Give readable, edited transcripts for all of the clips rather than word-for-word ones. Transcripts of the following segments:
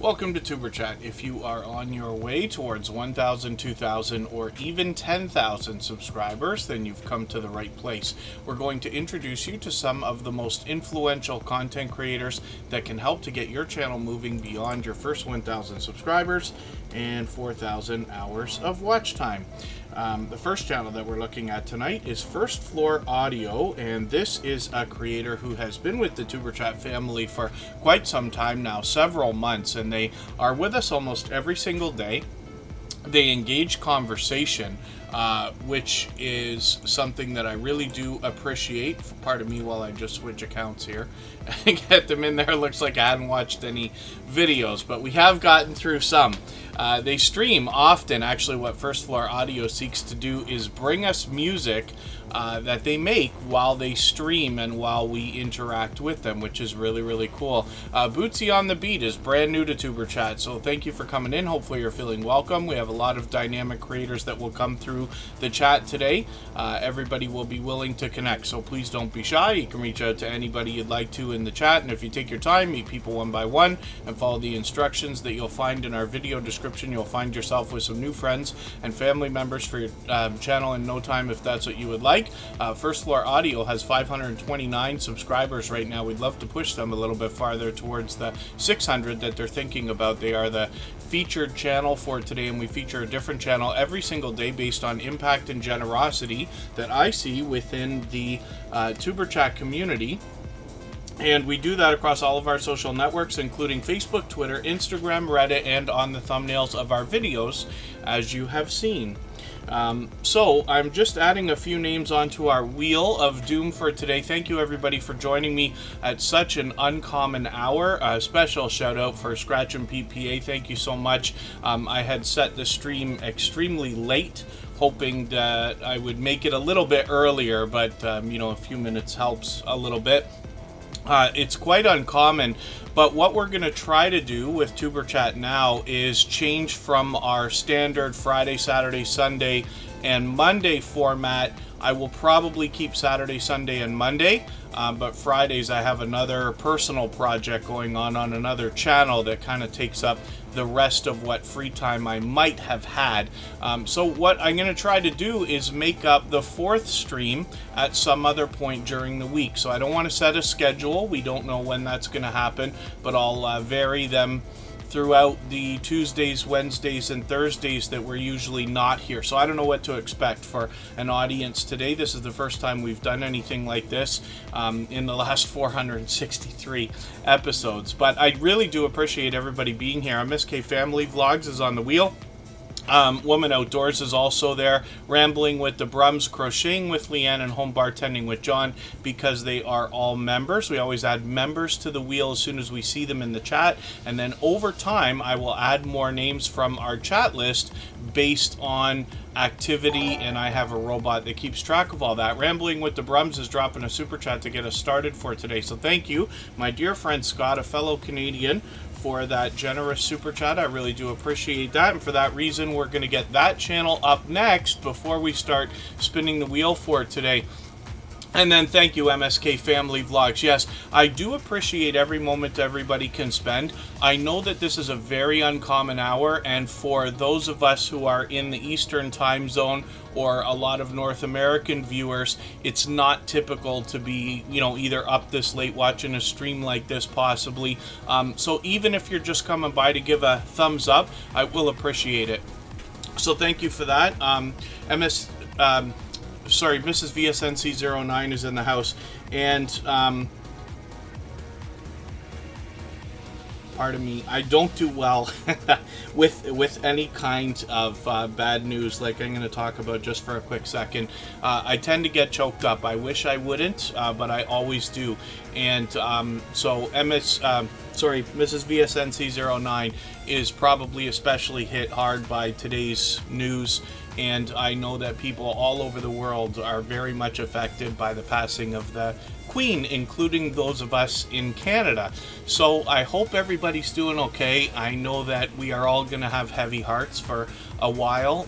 Welcome to Superchat. If you are on your way towards 1,000, 2,000, or even 10,000 subscribers, then you've come to the right place. We're going to introduce you to some of the most influential content creators that can help to get your channel moving beyond your first 1,000 subscribers and 4,000 hours of watch time. The first channel that we're looking at tonight is First Floor Audio, and this is a creator who has been with the Superchat family for quite some time now, several months, and they are with us almost every single day. They engage conversation, which is something that I really do appreciate. Pardon me while I just switch accounts here and get them in there. Looks like I hadn't watched any videos, but we have gotten through some. They stream often. Actually, what First Floor Audio seeks to do is bring us music that they make while they stream and while we interact with them, which is really, really cool. Bootsy on the Beat is brand new to Superchat, so thank you for coming in. Hopefully you're feeling welcome. We have a lot of dynamic creators that will come through the chat today. Everybody will be willing to connect, so please don't be shy. You can reach out to anybody you'd like to in the chat, and if you take your time, meet people one by one and follow the instructions that you'll find in our video description, you'll find yourself with some new friends and family members for your channel in no time if that's what you would like. First Floor Audio has 529 subscribers right now. We'd love to push them a little bit farther towards the 600 that they're thinking about. They are the featured channel for today, and we feature a different channel every single day based on impact and generosity that I see within the Superchat community. And we do that across all of our social networks, including Facebook, Twitter, Instagram, Reddit, and on the thumbnails of our videos, as you have seen. So I'm just adding a few names onto our wheel of doom for today. Thank you everybody for joining me at such an uncommon hour. A special shout out for Scratch and PPA. Thank you so much. I had set the stream extremely late, hoping that I would make it a little bit earlier, but you know, a few minutes helps a little bit. It's quite uncommon, but what we're going to try to do with Superchat now is change from our standard Friday, Saturday, Sunday, and Monday format. I will probably keep Saturday, Sunday, and Monday, but Fridays I have another personal project going on another channel that kind of takes up the rest of what free time I might have had. So what I'm going to try to do is make up the fourth stream at some other point during the week. So I don't want to set a schedule. We don't know when that's going to happen, but I'll vary them throughout the Tuesdays, Wednesdays, and Thursdays that we're usually not here. So I don't know what to expect for an audience today. This is the first time we've done anything like this in the last 463 episodes. But I really do appreciate everybody being here. MSK Family Vlogs is on the wheel. Woman Outdoors is also there, Rambling with the Brums, Crocheting with Leanne, and Home Bartending with John, because they are all members. We always add members to the wheel as soon as we see them in the chat, and then over time I will add more names from our chat list based on activity, and I have a robot that keeps track of all that. Rambling with the Brums is dropping a super chat to get us started for today, so thank you, my dear friend Scott, a fellow Canadian, for that generous super chat. I really do appreciate that, and for that reason we're going to get that channel up next before we start spinning the wheel for today. And then thank you, MSK Family Vlogs. Yes, I do appreciate every moment everybody can spend. I know that this is a very uncommon hour, and for those of us who are in the Eastern time zone or a lot of North American viewers, it's not typical to be, you know, either up this late watching a stream like this possibly. So even if you're just coming by to give a thumbs up, I will appreciate it. So thank you for that. Mrs. VSNC09 is in the house, and pardon me, I don't do well with any kind of bad news like I'm going to talk about just for a quick second. I tend to get choked up. I wish I wouldn't, but I always do. And so Mrs. VSNC09 is probably especially hit hard by today's news, and I know that people all over the world are very much affected by the passing of the Queen, including those of us in Canada. So I hope everybody's doing okay. I know that we are all going to have heavy hearts for a while,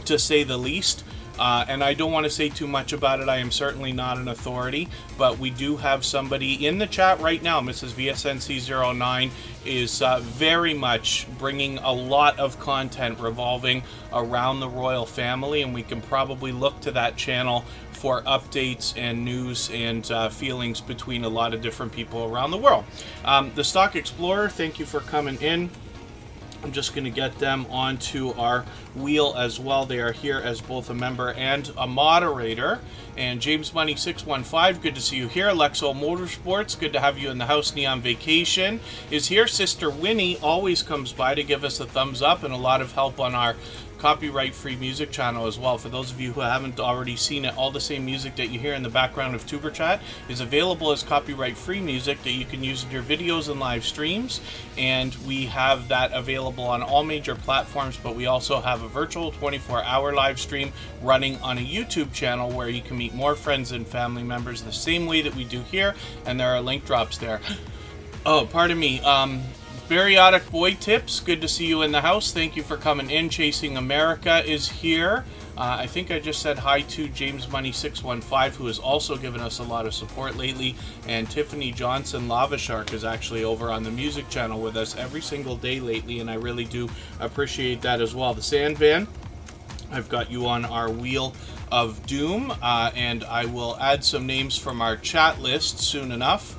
to say the least. And I don't want to say too much about it. I am certainly not an authority, but we do have somebody in the chat right now. Mrs. VSNC09 is very much bringing a lot of content revolving around the royal family, and we can probably look to that channel for updates and news and feelings between a lot of different people around the world. The Stock Explorer, thank you for coming in. I'm just going to get them onto our wheel as well. They are here as both a member and a moderator. And James Money 615, good to see you here. Lexo Motorsports, good to have you in the house. Neon Vacation is here. Sister Winnie always comes by to give us a thumbs up and a lot of help on our copyright-free music channel as well. For those of you who haven't already seen it, all the same music that you hear in the background of Superchat is available as copyright-free music that you can use in your videos and live streams, and we have that available on all major platforms, but we also have a virtual 24-hour live stream running on a YouTube channel where you can meet more friends and family members the same way that we do here, and there are link drops there. Oh, pardon me. Bariatic Boy Tips, good to see you in the house. Thank you for coming in. Chasing America is here. I think I just said hi to James Money 615, who has also given us a lot of support lately. And Tiffany Johnson Lava Shark is actually over on the music channel with us every single day lately, and I really do appreciate that as well. The Sandvan, I've got you on our wheel of doom, and I will add some names from our chat list soon enough.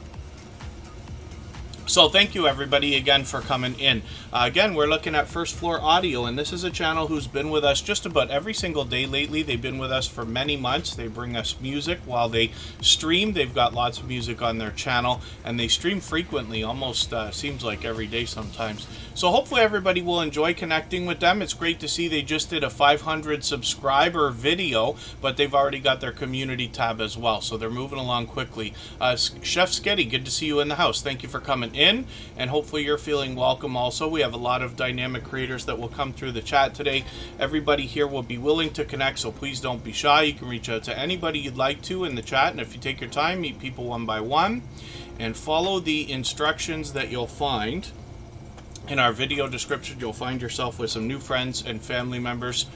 So thank you everybody again for coming in. Again, we're looking at First Floor Audio, and this is a channel who's been with us just about every single day lately. They've been with us for many months. They bring us music while they stream. They've got lots of music on their channel, and they stream frequently, almost seems like every day sometimes. So hopefully everybody will enjoy connecting with them. It's great to see they just did a 500 subscriber video, but they've already got their community tab as well, so they're moving along quickly. Chef Sketty, good to see you in the house. Thank you for coming in, and hopefully you're feeling welcome also. We have a lot of dynamic creators that will come through the chat today. Everybody here will be willing to connect, so please don't be shy. You can reach out to anybody you'd like to in the chat, and if you take your time, meet people one by one and follow the instructions that you'll find in our video description. You'll find yourself with some new friends and family members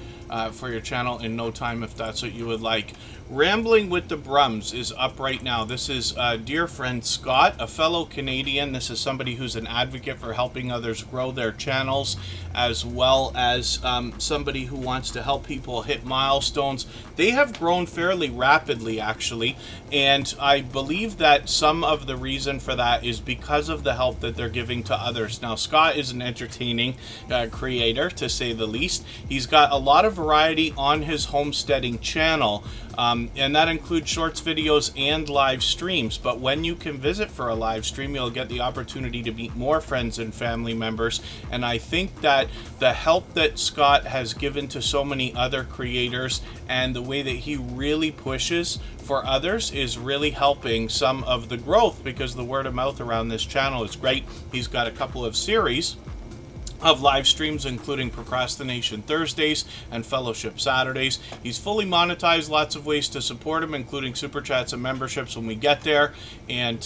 for your channel in no time, if that's what you would like. Rambling with the Brums is up right now. This is dear friend Scott, a fellow Canadian. This is somebody who's an advocate for helping others grow their channels, as well as somebody who wants to help people hit milestones. They have grown fairly rapidly, actually, and I believe that some of the reason for that is because of the help that they're giving to others. Now, Scott is an entertaining creator, to say the least. He's got a lot of variety on his homesteading channel, and that includes shorts, videos, and live streams. But when you can visit for a live stream, you'll get the opportunity to meet more friends and family members. And I think that the help that Scott has given to so many other creators and the way that he really pushes for others is really helping some of the growth, because the word of mouth around this channel is great. He's got a couple of series of live streams, including Procrastination Thursdays and Fellowship Saturdays. He's fully monetized, lots of ways to support him, including super chats and memberships when we get there. And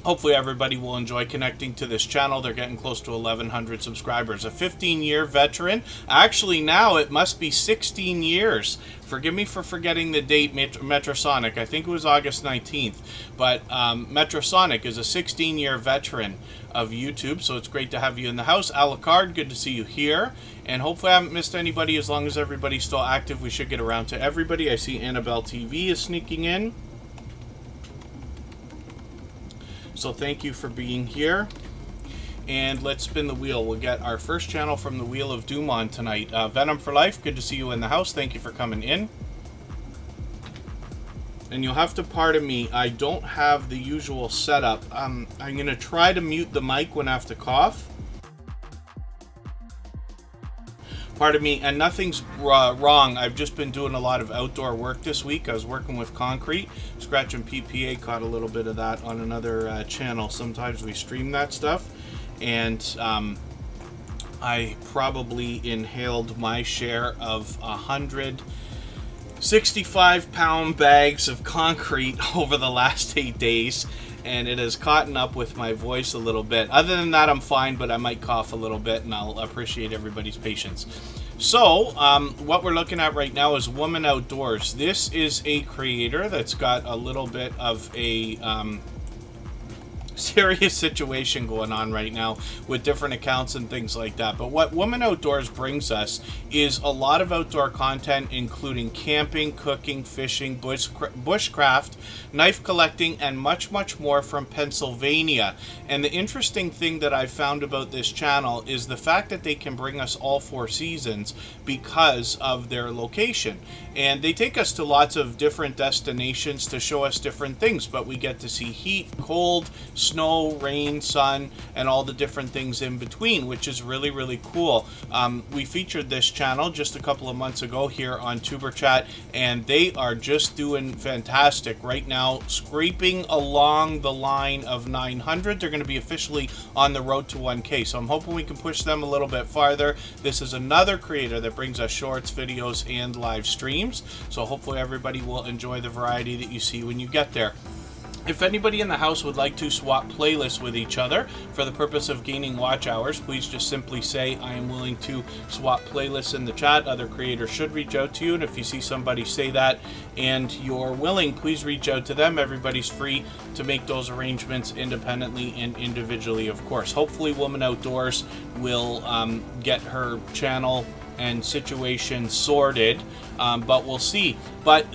hopefully everybody will enjoy connecting to this channel. They're getting close to 1,100 subscribers. A 15-year veteran. Actually, now it must be 16 years. Forgive me for forgetting the date, Metrosonic. I think it was August 19th. But Metrosonic is a 16-year veteran of YouTube, so it's great to have you in the house. Alucard, good to see you here. And hopefully I haven't missed anybody. As long as everybody's still active, we should get around to everybody. I see Annabelle TV is sneaking in. So thank you for being here. And let's spin the wheel. We'll get our first channel from the Wheel of Doom on tonight. Venom for Life, good to see you in the house. Thank you for coming in. And you'll have to pardon me, I don't have the usual setup. I'm going to try to mute the mic when I have to cough. Pardon me, and nothing's wrong. I've just been doing a lot of outdoor work this week. I was working with concrete. Scratch and PPA caught a little bit of that on another channel. Sometimes we stream that stuff. And I probably inhaled my share of 165-pound bags of concrete over the last 8 days. and it has caught up with my voice a little bit. Other than that, I'm fine, but I might cough a little bit, and I'll appreciate everybody's patience. So, what we're looking at right now is Woman Outdoors. This is a creator that's got a little bit of a serious situation going on right now with different accounts and things like that. But what Woman Outdoors brings us is a lot of outdoor content, including camping, cooking, fishing, bushcraft, knife collecting, and much, much more from Pennsylvania. And the interesting thing that I've found about this channel is the fact that they can bring us all 4 seasons because of their location. And they take us to lots of different destinations to show us different things, but we get to see heat, cold, snow, rain, sun, and all the different things in between, which is really, really cool. We featured this channel just a couple of months ago here on Superchat, and they are just doing fantastic right now, scraping along the line of 900. They're going to be officially on the road to 1K, so I'm hoping we can push them a little bit farther. This is another creator that brings us shorts, videos, and live streams, so hopefully everybody will enjoy the variety that you see when you get there. If anybody in the house would like to swap playlists with each other for the purpose of gaining watch hours, please just simply say, I am willing to swap playlists in the chat. Other creators should reach out to you, and if you see somebody say that and you're willing, please reach out to them. Everybody's free to make those arrangements independently and individually, of course. Hopefully Woman Outdoors will get her channel and situation sorted, but we'll see. But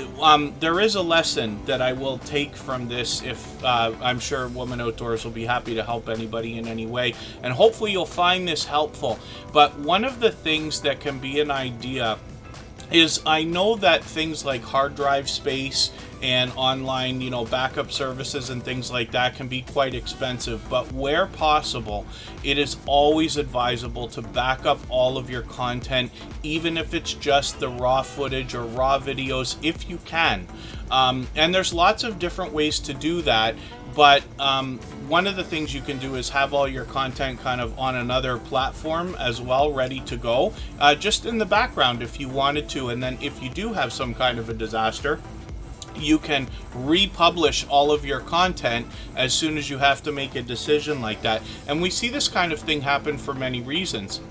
there is a lesson that I will take from this. If I'm sure Woman Outdoors will be happy to help anybody in any way, and hopefully you'll find this helpful. But one of the things that can be an idea is, I know that things like hard drive space and online, backup services and things like that can be quite expensive, but where possible, it is always advisable to back up all of your content, even if it's just the raw footage or raw videos, if you can. And there's lots of different ways to do that, but one of the things you can do is have all your content kind of on another platform as well, ready to go, just in the background if you wanted to. And then if you do have some kind of a disaster, you can republish all of your content as soon as you have to make a decision like that. And we see this kind of thing happen for many reasons.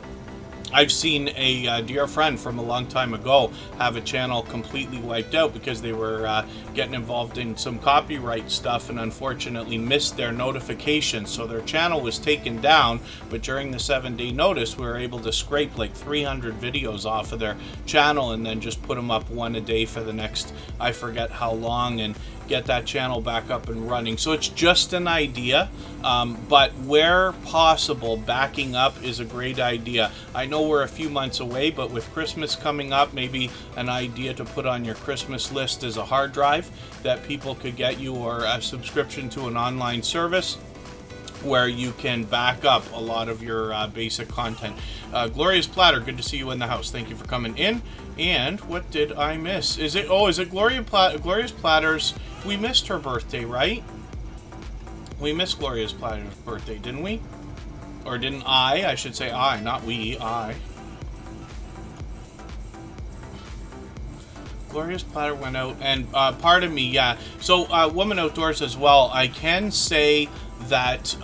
I've seen a dear friend from a long time ago have a channel completely wiped out because they were getting involved in some copyright stuff and unfortunately missed their notifications. So their channel was taken down, but during the 7-day notice, we were able to scrape like 300 videos off of their channel and then just put them up one a day for the next, I forget how long, and get that channel back up and running. So it's just an idea, but where possible, backing up is a great idea. I know we're a few months away, but with Christmas coming up, maybe an idea to put on your Christmas list is a hard drive that people could get you, or a subscription to an online service where you can back up a lot of your basic content. Glorious Platter, good to see you in the house. Thank you for coming in. And what did I miss? Is it Glorious Platter's? We missed her birthday, right? We missed Glorious Platter's birthday, didn't we? Or didn't I? I should say I, not we, I. Glorious Platter went out, and pardon me, yeah. So, Woman Outdoors as well, I can say that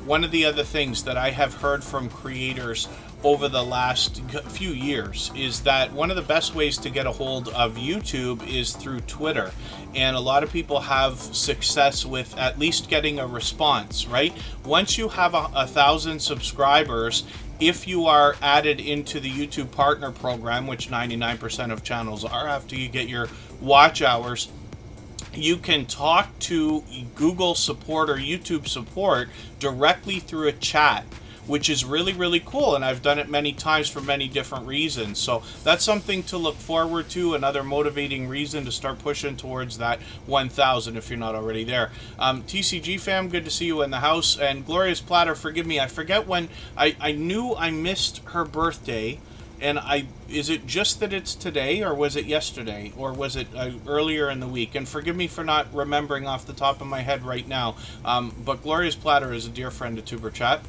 one of the other things that I have heard from creators over the last few years is that one of the best ways to get a hold of YouTube is through Twitter. And a lot of people have success with at least getting a response, right? Once you have 1,000 subscribers, if you are added into the YouTube Partner Program, which 99% of channels are after you get your watch hours, you can talk to Google support or YouTube support directly through a chat, which is really, really cool. And I've done it many times for many different reasons. So that's something to look forward to, another motivating reason to start pushing towards that 1,000 if you're not already there. TCG fam, good to see you in the house. And Glorious Platter, forgive me, I forget when, I knew I missed her birthday. And is it just that it's today, or was it yesterday, or was it earlier in the week? And forgive me for not remembering off the top of my head right now. But Glorious Platter is a dear friend of Tuber Chat.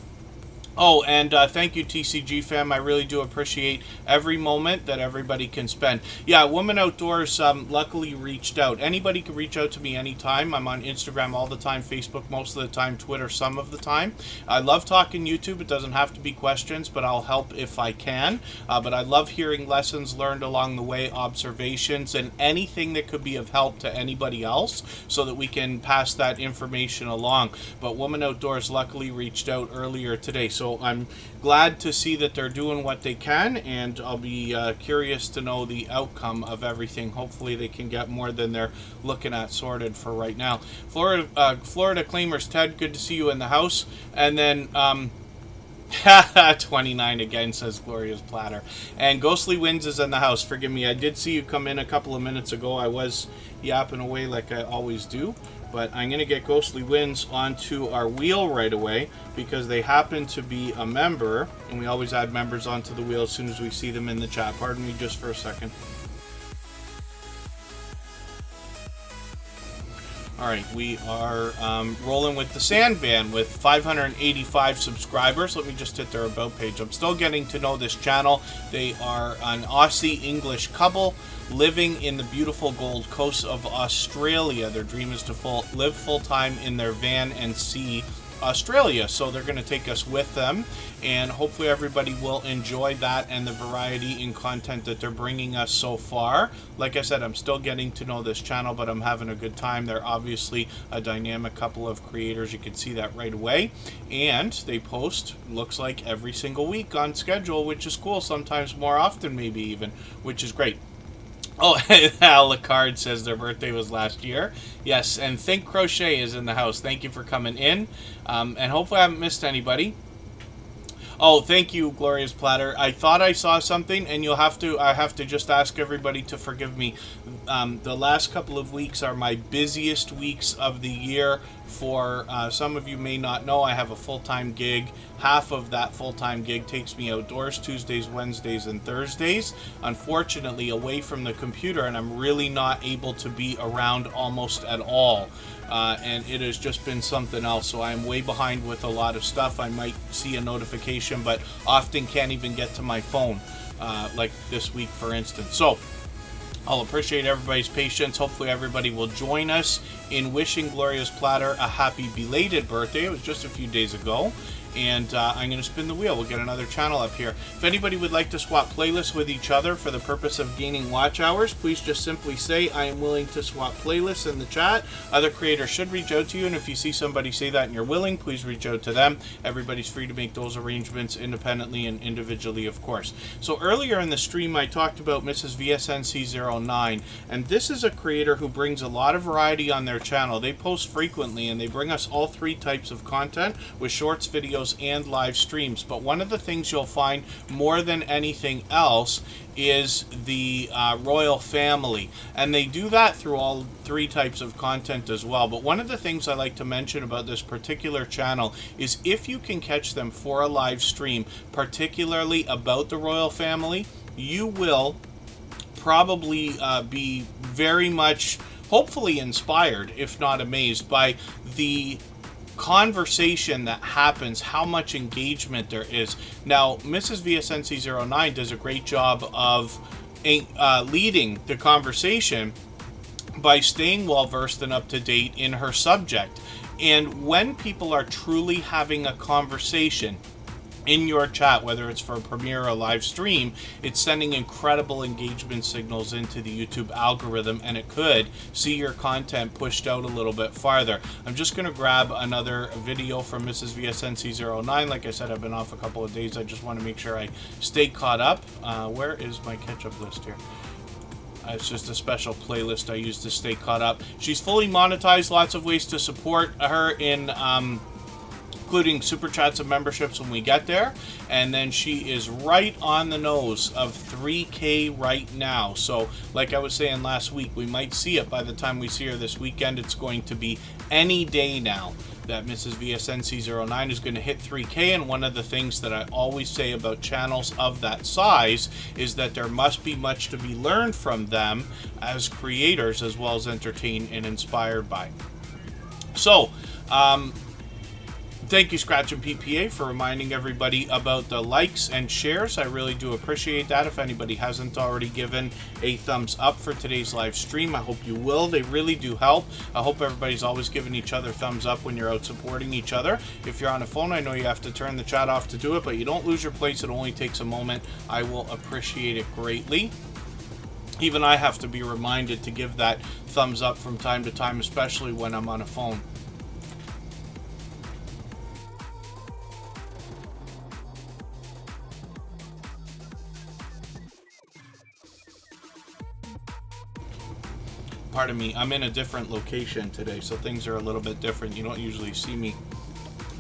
Oh, and thank you, TCG fam. I really do appreciate every moment that everybody can spend. Yeah, Woman Outdoors luckily reached out. Anybody can reach out to me anytime. I'm on Instagram all the time, Facebook most of the time, Twitter some of the time. I love talking YouTube. It doesn't have to be questions, but I'll help if I can. But I love hearing lessons learned along the way, observations, and anything that could be of help to anybody else so that we can pass that information along. But Woman Outdoors luckily reached out earlier today. So I'm glad to see that they're doing what they can, and I'll be curious to know the outcome of everything. Hopefully they can get more than they're looking at sorted for right now. Florida Claimers, Ted, good to see you in the house. And then 29 again, says Gloria's Platter. And Ghostly Winds is in the house. Forgive me, I did see you come in a couple of minutes ago. I was yapping away like I always do. But I'm going to get Ghostly Winds onto our wheel right away because they happen to be a member. And we always add members onto the wheel as soon as we see them in the chat. Pardon me just for a second. All right, we are rolling with the Sandvan with 585 subscribers. Let me just hit their About page. I'm still getting to know this channel. They are an Aussie-English couple living in the beautiful Gold Coast of Australia. Their dream is to live full-time in their van and see Australia. So they're going to take us with them, and hopefully everybody will enjoy that and the variety in content that they're bringing us so far. Like I said, I'm still getting to know this channel, but I'm having a good time. They're obviously a dynamic couple of creators. You can see that right away. And they post, looks like, every single week on schedule, which is cool. Sometimes more often, maybe even, which is great. Oh, Alucard says their birthday was last year. Yes, and Think Crochet is in the house. Thank you for coming in. And hopefully I haven't missed anybody. Oh, thank you, Gloria's Platter. I thought I saw something, and I have to just ask everybody to forgive me. The last couple of weeks are my busiest weeks of the year. For some of you may not know, I have a full-time gig. Half of that full-time gig takes me outdoors Tuesdays, Wednesdays, and Thursdays. Unfortunately, away from the computer, and I'm really not able to be around almost at all. And it has just been something else. So I'm way behind with a lot of stuff. I might see a notification, but often can't even get to my phone, like this week, for instance. So I'll appreciate everybody's patience. Hopefully everybody will join us in wishing Gloria's Platter a happy belated birthday. It was just a few days ago. And I'm going to spin the wheel. We'll get another channel up here. If anybody would like to swap playlists with each other for the purpose of gaining watch hours, please just simply say, I am willing to swap playlists in the chat. Other creators should reach out to you, and if you see somebody say that and you're willing, please reach out to them. Everybody's free to make those arrangements independently and individually, of course. So earlier in the stream, I talked about Mrs. VSNC09, and this is a creator who brings a lot of variety on their channel. They post frequently, and they bring us all three types of content with shorts, videos, and live streams. But one of the things you'll find more than anything else is the royal family, and they do that through all three types of content as well. But one of the things I like to mention about this particular channel is if you can catch them for a live stream, particularly about the royal family, you will probably be very much, hopefully, inspired, if not amazed, by the conversation that happens, how much engagement there is. Now, Mrs. VSNC09 does a great job of leading the conversation by staying well versed and up to date in her subject. And when people are truly having a conversation in your chat, whether it's for a premiere or a live stream, it's sending incredible engagement signals into the YouTube algorithm, and it could see your content pushed out a little bit farther. I'm just going to grab another video from Mrs. VSNC09. Like I said, I've been off a couple of days. I just want to make sure I stay caught up. Where is my catch-up list here? It's just a special playlist I use to stay caught up. She's fully monetized, lots of ways to support her in including super chats and memberships when we get there. And then she is right on the nose of 3K right now. So like I was saying last week, we might see it by the time we see her this weekend. It's going to be any day now that Mrs. VSNC09 is going to hit 3K. And one of the things that I always say about channels of that size is that there must be much to be learned from them as creators, as well as entertained and inspired by. So, Thank you, Scratch and PPA, for reminding everybody about the likes and shares. I really do appreciate that. If anybody hasn't already given a thumbs up for today's live stream, I hope you will. They really do help. I hope everybody's always giving each other thumbs up when you're out supporting each other. If you're on a phone, I know you have to turn the chat off to do it, but you don't lose your place. It only takes a moment. I will appreciate it greatly. Even I have to be reminded to give that thumbs up from time to time, especially when I'm on a phone. Pardon me, I'm in a different location today, so things are a little bit different. You don't usually see me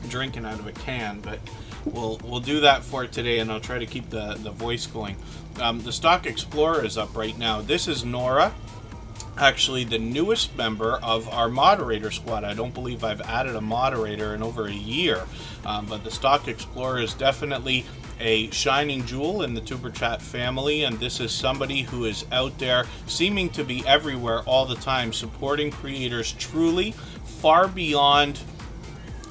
drinking out of a can, but we'll do that for today, and I'll try to keep the voice going. The Stock Explorer is up right now. This is Nora, actually the newest member of our moderator squad. I don't believe I've added a moderator in over a year, but the Stock Explorer is definitely a shining jewel in the Superchat family, and this is somebody who is out there seeming to be everywhere all the time, supporting creators truly, far beyond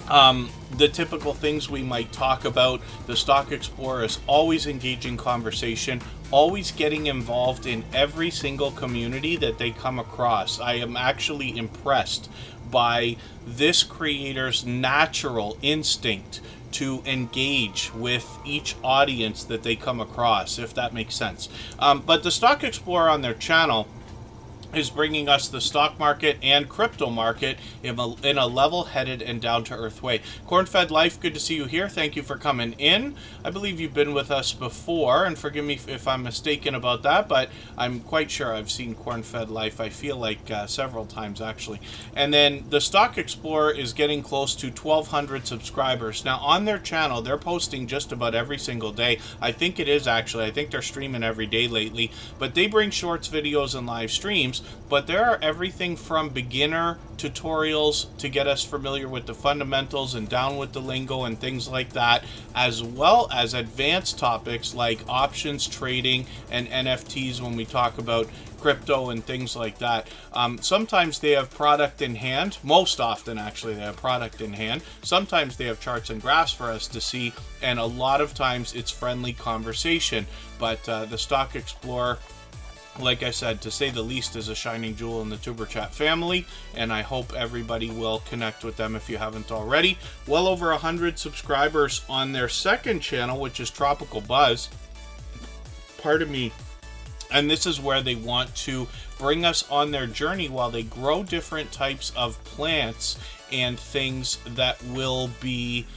the typical things we might talk about. The Stock Explorer is always engaging conversation, always getting involved in every single community that they come across. I am actually impressed by this creator's natural instinct to engage with each audience that they come across, if that makes sense. But the Stock Explorer on their channel is bringing us the stock market and crypto market in a level-headed and down-to-earth way. Corn-Fed Life, good to see you here. Thank you for coming in. I believe you've been with us before, and forgive me if I'm mistaken about that, but I'm quite sure I've seen Corn-Fed Life, I feel like several times actually. And then the Stock Explorer is getting close to 1,200 subscribers. Now on their channel, they're posting just about every single day. I think it is actually. I think they're streaming every day lately, but they bring shorts, videos, and live streams. But there are everything from beginner tutorials to get us familiar with the fundamentals and down with the lingo and things like that, as well as advanced topics like options trading and NFTs when we talk about crypto and things like that. Sometimes they have product in hand. Most often, actually, they have product in hand. Sometimes they have charts and graphs for us to see, and a lot of times it's friendly conversation. But the Stock Explorer, like I said, to say the least, is a shining jewel in the Superchat family, and I hope everybody will connect with them if you haven't already. Well over 100 subscribers on their second channel, which is Tropical Buzz. Pardon me. And this is where they want to bring us on their journey while they grow different types of plants and things that will be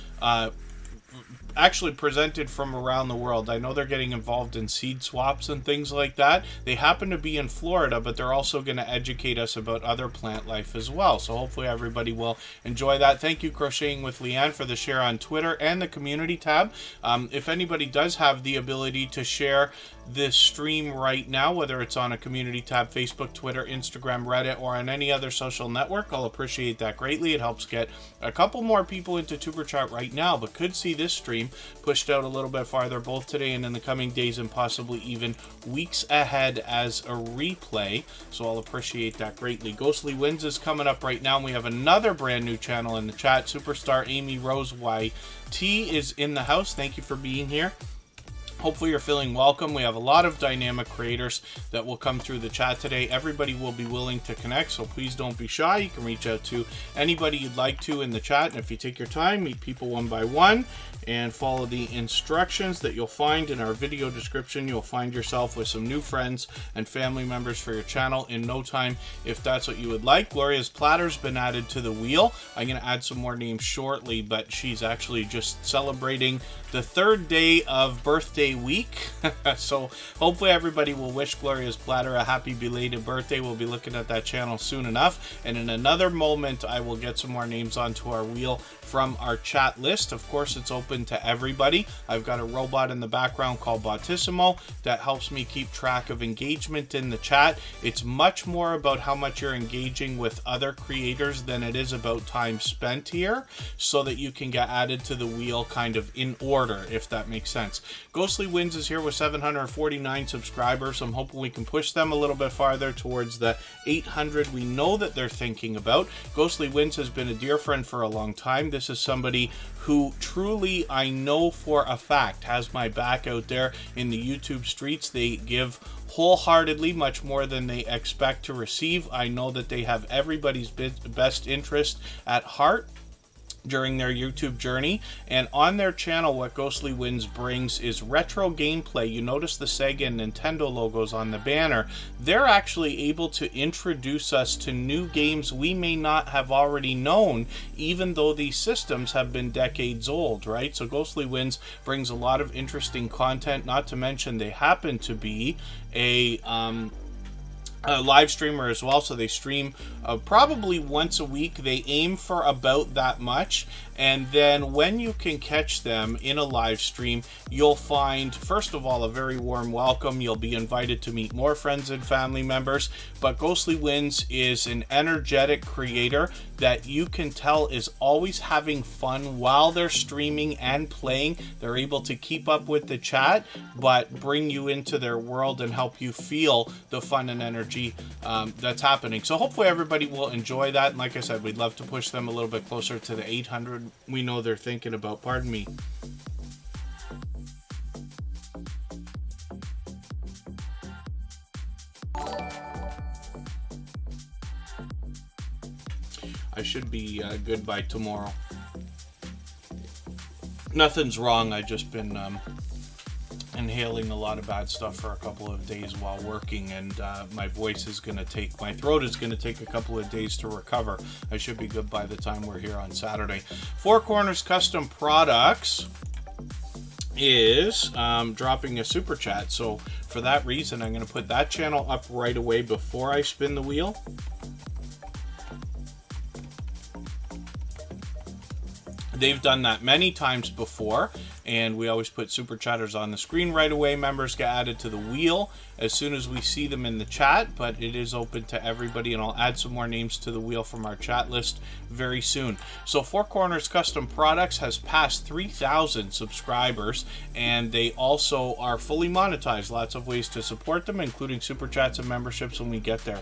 actually presented from around the world. I know they're getting involved in seed swaps and things like that. They happen to be in Florida, but they're also going to educate us about other plant life as well. So hopefully everybody will enjoy that. Thank you, Crocheting with Leanne, for the share on Twitter and the community tab. If anybody does have the ability to share this stream right now, whether it's on a community tab, Facebook, Twitter, Instagram, Reddit, or on any other social network, I'll appreciate that greatly. It helps get a couple more people into Superchat right now, but could see this stream pushed out a little bit farther, both today and in the coming days, and possibly even weeks ahead as a replay. So I'll appreciate that greatly. Ghostly Winds is coming up right now, and we have another brand new channel in the chat. Superstar Amy Rose YT is in the house. Thank you for being here. Hopefully you're feeling welcome. We have a lot of dynamic creators that will come through the chat today. Everybody will be willing to connect, so please don't be shy. You can reach out to anybody you'd like to in the chat, and if you take your time, meet people one by one and follow the instructions that you'll find in our video description, you'll find yourself with some new friends and family members for your channel in no time, if that's what you would like. Gloria's Platter's been added to the wheel. I'm going to add some more names shortly, but she's actually just celebrating the third day of birthday week. So hopefully everybody will wish Gloria's Platter a happy belated birthday. We'll be looking at that channel soon enough, and in another moment I will get some more names onto our wheel from our chat list. Of course, it's open to everybody. I've got a robot in the background called Botissimo that helps me keep track of engagement in the chat. It's much more about how much you're engaging with other creators than it is about time spent here, so that you can get added to the wheel kind of in order. harder, if that makes sense. Ghostly Wins is here with 749 subscribers. I'm hoping we can push them a little bit farther towards the 800 we know that they're thinking about. Ghostly Wins has been a dear friend for a long time. This is somebody who truly, I know for a fact, has my back out there in the YouTube streets. They give wholeheartedly, much more than they expect to receive. I know that they have everybody's best interest at heart during their YouTube journey, and on their channel what Ghostly Wins brings is retro gameplay. You notice the Sega and Nintendo logos on the banner. They're actually able to introduce us to new games we may not have already known, even though these systems have been decades old, right? So Ghostly Wins brings a lot of interesting content, not to mention they happen to be a live streamer as well, so they stream probably once a week. They aim for about that much, and then when you can catch them in a live stream, you'll find, first of all, a very warm welcome. You'll be invited to meet more friends and family members, but Ghostly Wins is an energetic creator that you can tell is always having fun while they're streaming and playing. They're able to keep up with the chat, but bring you into their world and help you feel the fun and energy that's happening. So hopefully everybody will enjoy that. And like I said, we'd love to push them a little bit closer to the 800 we know they're thinking about. Pardon me. I should be good by tomorrow. Nothing's wrong. I've just been inhaling a lot of bad stuff for a couple of days while working, and my throat is going to take a couple of days to recover. I should be good by the time we're here on Saturday. Four Corners Custom Products is dropping a super chat, so for that reason I'm going to put that channel up right away before I spin the wheel. They've done that many times before, and we always put super chatters on the screen right away. Members get added to the wheel as soon as we see them in the chat, but it is open to everybody, and I'll add some more names to the wheel from our chat list very soon. So Four Corners Custom Products has passed 3,000 subscribers, and they also are fully monetized. Lots of ways to support them, including super chats and memberships when we get there.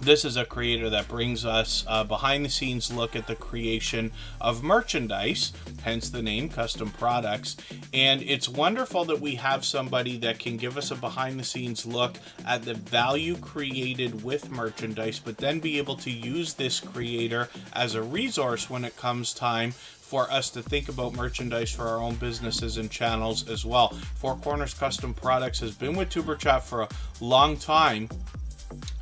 This is a creator that brings us a behind-the-scenes look at the creation of merchandise, hence the name Custom Products. And it's wonderful that we have somebody that can give us a behind-the-scenes look at the value created with merchandise, but then be able to use this creator as a resource when it comes time for us to think about merchandise for our own businesses and channels as well. Four Corners Custom Products has been with Superchat for a long time,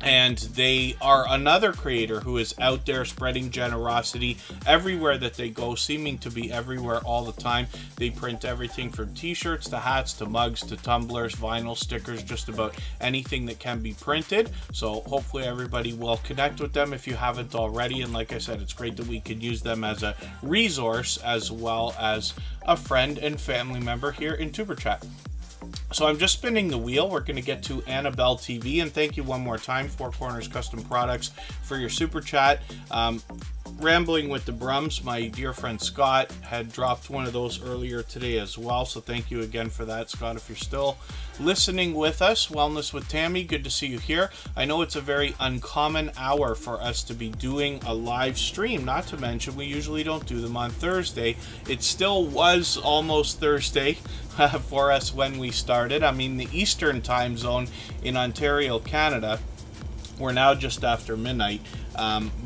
and they are another creator who is out there spreading generosity everywhere that they go, seeming to be everywhere all the time. They print everything from t-shirts to hats to mugs to tumblers, vinyl, stickers, just about anything that can be printed. So hopefully everybody will connect with them if you haven't already. And like I said, it's great that we could use them as a resource as well as a friend and family member here in Superchat. So I'm just spinning the wheel. We're going to get to Annabelle TV, and thank you one more time, Four Corners Custom Products, for your super chat. Rambling with the Brums, my dear friend Scott had dropped one of those earlier today as well, so thank you again for that, Scott. If you're still listening with us, Wellness with Tammy, good to see you here. I know it's a very uncommon hour for us to be doing a live stream, not to mention we usually don't do them on Thursday. It still was almost Thursday for us when we started. I mean, the Eastern time zone in Ontario, Canada, we're now just after midnight.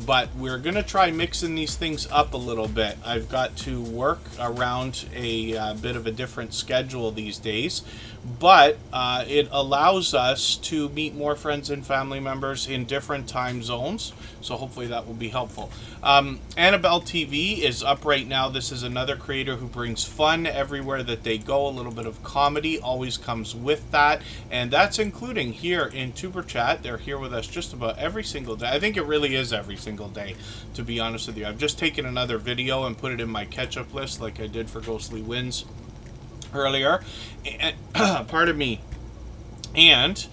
But we're going to try mixing these things up a little bit. I've got to work around a bit of a different schedule these days, but it allows us to meet more friends and family members in different time zones, so hopefully that will be helpful. Annabelle TV is up right now. This is another creator who brings fun everywhere that they go. A little bit of comedy always comes with that, and that's including here in Superchat. They're here with us just about every single day. I think it really is every single day, to be honest with you. I've just taken another video and put it in my catch-up list like I did for Ghostly Wins earlier. And, pardon me. And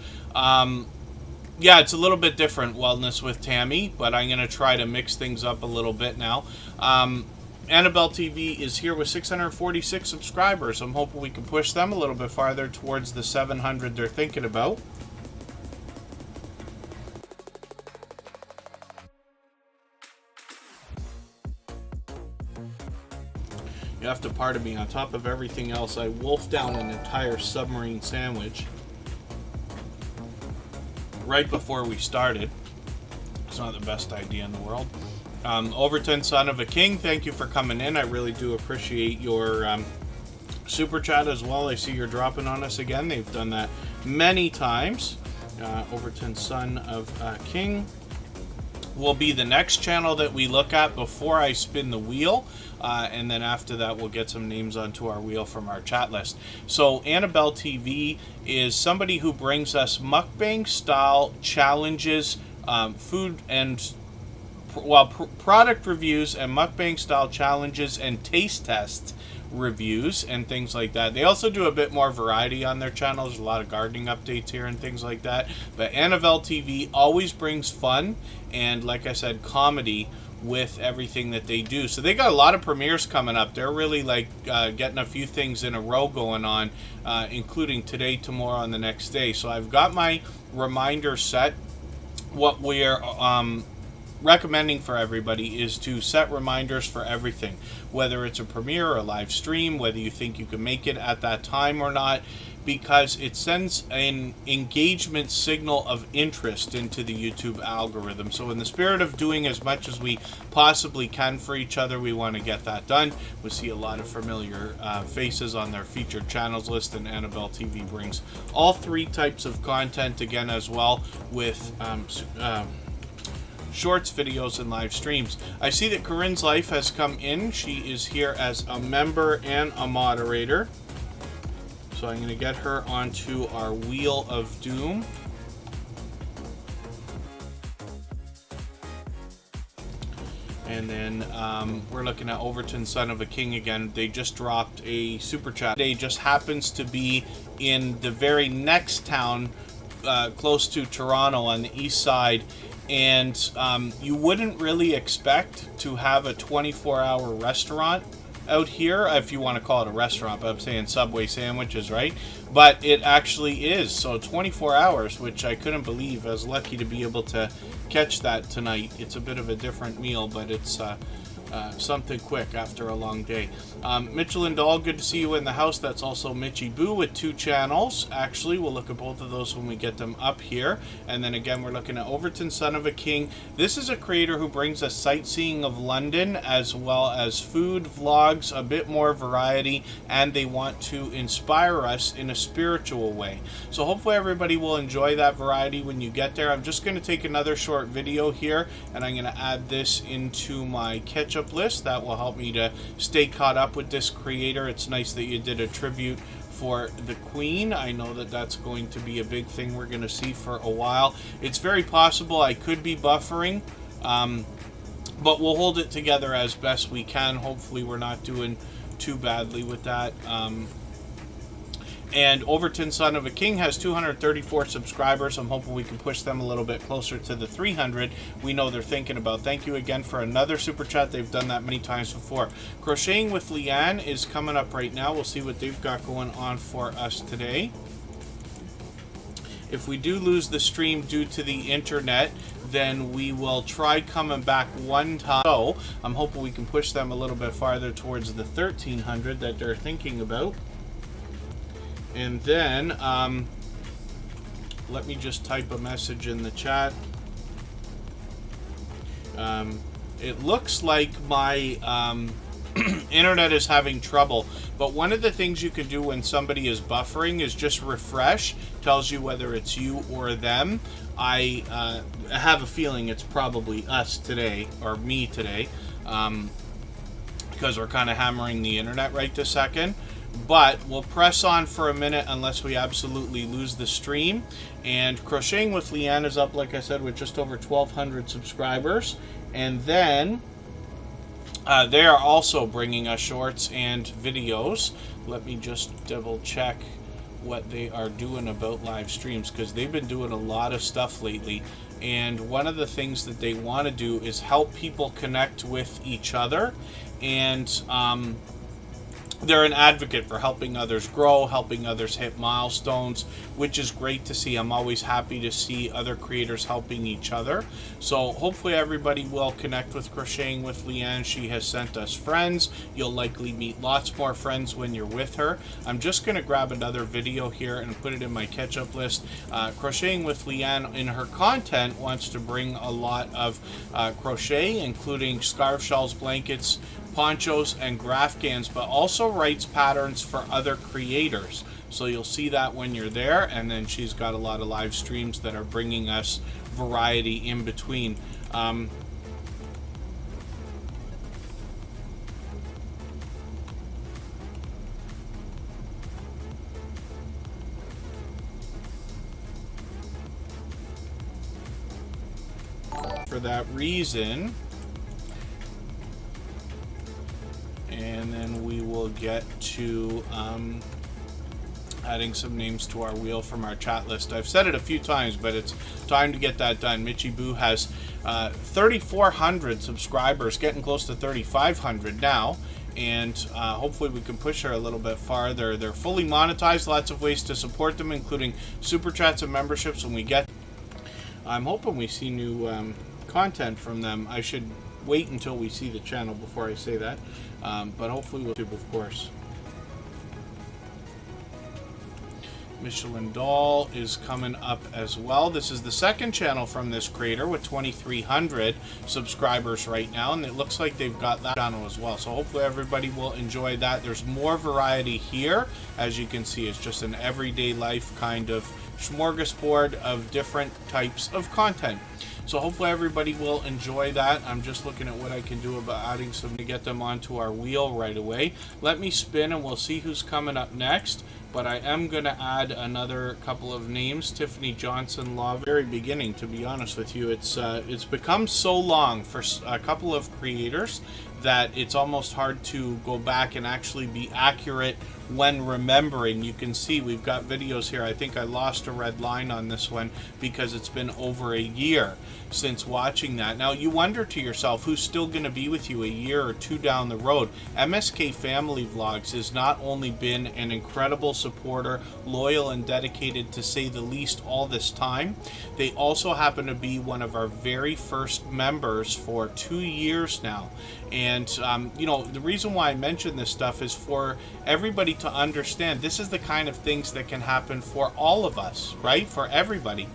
Yeah, it's a little bit different wellness with Tammy, but I'm going to try to mix things up a little bit now. Annabelle TV is here with 646 subscribers. I'm hoping we can push them a little bit farther towards the 700 they're thinking about. You have to pardon me, on top of everything else, I wolfed down an entire submarine sandwich right before we started. It's not the best idea in the world. Overton, son of a king, thank you for coming in. I really do appreciate your super chat as well. I see you're dropping on us again. They've done that many times. Overton, son of a king will be the next channel that we look at before I spin the wheel. And then after that, we'll get some names onto our wheel from our chat list. So Annabelle TV is somebody who brings us mukbang style challenges, food and product reviews and mukbang style challenges and taste tests reviews and things like that. They also do a bit more variety on their channel. There's a lot of gardening updates here and things like that. But Annabelle TV always brings fun and, like I said, comedy with everything that they do. So they got a lot of premieres coming up. They're really like getting a few things in a row going on, including today, tomorrow, and the next day. So I've got my reminder set. What we're recommending for everybody is to set reminders for everything, whether it's a premiere or a live stream, whether you think you can make it at that time or not, because it sends an engagement signal of interest into the YouTube algorithm. So in the spirit of doing as much as we possibly can for each other, we want to get that done. We see a lot of familiar faces on their featured channels list, and Annabelle TV brings all three types of content again as well, with shorts, videos, and live streams. I see that Corinne's Life has come in. She is here as a member and a moderator. So I'm going to get her onto our Wheel of Doom. And then we're looking at Overton, son of a king again. They just dropped a super chat. They just happens to be in the very next town close to Toronto on the east side. And you wouldn't really expect to have a 24-hour restaurant out here, if you want to call it a restaurant, but I'm saying Subway sandwiches, right? But it actually is. So 24 hours, which I couldn't believe. I was lucky to be able to catch that tonight. It's a bit of a different meal, but it's something quick after a long day. Mitchell and Dahl, good to see you in the house. That's also Mitchy Boo with 2 channels. Actually, we'll look at both of those when we get them up here. And then again, we're looking at Overton, son of a king. This is a creator who brings us sightseeing of London, as well as food vlogs, a bit more variety, and they want to inspire us in a spiritual way. So hopefully everybody will enjoy that variety when you get there. I'm just going to take another short video here, and I'm going to add this into my catch-up list. That will help me to stay caught up with this creator. It's nice that you did a tribute for the Queen. I know that that's going to be a big thing we're going to see for a while. It's very possible I could be buffering, but we'll hold it together as best we can. Hopefully we're not doing too badly with that. And Overton, son of a king, has 234 subscribers. I'm hoping we can push them a little bit closer to the 300 we know they're thinking about. Thank you again for another super chat. They've done that many times before. Crocheting with Leanne is coming up right now. We'll see what they've got going on for us today. If we do lose the stream due to the internet, then we will try coming back one time. So I'm hoping we can push them a little bit farther towards the 1300 that they're thinking about. And then, let me just type a message in the chat. It looks like my internet is having trouble. But one of the things you can do when somebody is buffering is just refresh. Tells you whether it's you or them. I have a feeling it's probably us today, or me today, because we're kind of hammering the internet right this second. But we'll press on for a minute unless we absolutely lose the stream. And Crocheting with Leanne is up, like I said, with just over 1,200 subscribers. And then they are also bringing us shorts and videos. Let me just double check what they are doing about live streams, because they've been doing a lot of stuff lately. And one of the things that they want to do is help people connect with each other. And they're an advocate for helping others grow, helping others hit milestones, which is great to see. I'm always happy to see other creators helping each other. So hopefully everybody will connect with Crocheting with Leanne. She has sent us friends. You'll likely meet lots more friends when you're with her. I'm just going to grab another video here and put it in my catch-up list. Crocheting with Leanne, in her content, wants to bring a lot of crochet, including scarf, shawls, blankets, ponchos, and graphgans, but also writes patterns for other creators. So you'll see that when you're there. And then she's got a lot of live streams that are bringing us variety in between. For that reason, and then we will get to adding some names to our wheel from our chat list. I've said it a few times, but it's time to get that done. Mitchie Boo has 3,400 subscribers, getting close to 3,500 now, and hopefully we can push her a little bit farther. They're fully monetized, lots of ways to support them, including super chats and memberships when we get. I'm hoping we see new content from them. I should wait until we see the channel before I say that, but hopefully we'll, of course. Michelin Doll is coming up as well. This is the second channel from this creator with 2,300 subscribers right now, and it looks like they've got that channel as well. So hopefully everybody will enjoy that. There's more variety here. As you can see, it's just an everyday life kind of smorgasbord of different types of content. So hopefully everybody will enjoy that. I'm just looking at what I can do about adding some to get them onto our wheel right away. Let me spin and we'll see who's coming up next. But I am going to add another couple of names. Tiffany Johnson Law, very beginning, to be honest with you. It's become so long for a couple of creators that it's almost hard to go back and actually be accurate when remembering. You can see we've got videos here. I think I lost a red line on this one because it's been over a year since watching that. Now you wonder to yourself, who's still going to be with you a year or two down the road? MSK Family Vlogs has not only been an incredible supporter, loyal and dedicated to say the least all this time, they also happen to be one of our very first members for 2 years now. And you know, the reason why I mention this stuff is for everybody to understand this is the kind of things that can happen for all of us, right? For everybody,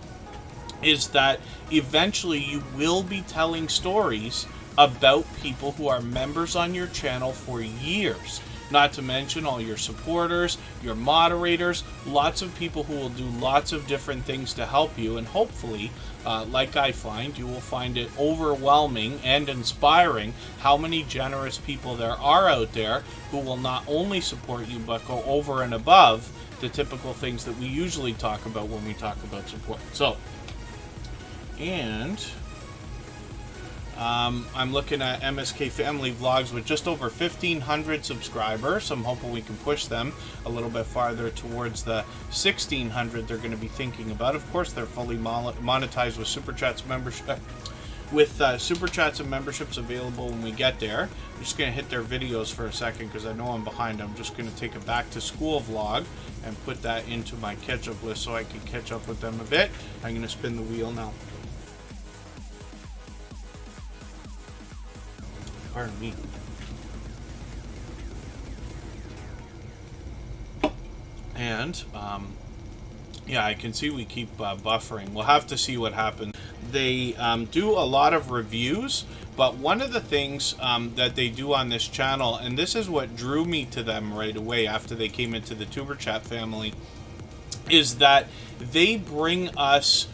is that eventually you will be telling stories about people who are members on your channel for years. Not to mention all your supporters, your moderators, lots of people who will do lots of different things to help you. And hopefully, like I find, you will find it overwhelming and inspiring how many generous people there are out there who will not only support you, but go over and above the typical things that we usually talk about when we talk about support. So, and I'm looking at MSK Family Vlogs with just over 1,500 subscribers. I'm hoping we can push them a little bit farther towards the 1,600 they're going to be thinking about. Of course, they're fully monetized with Super Chats membership, with Super Chats and memberships available when we get there. I'm just going to hit their videos for a second because I know I'm behind. I'm just going to take a back to school vlog and put that into my catch-up list so I can catch up with them a bit. I'm going to spin the wheel now. Pardon me. And yeah, I can see we keep buffering. We'll have to see what happens. They do a lot of reviews, but one of the things that they do on this channel, and this is what drew me to them right away after they came into the Superchat family, is that they bring us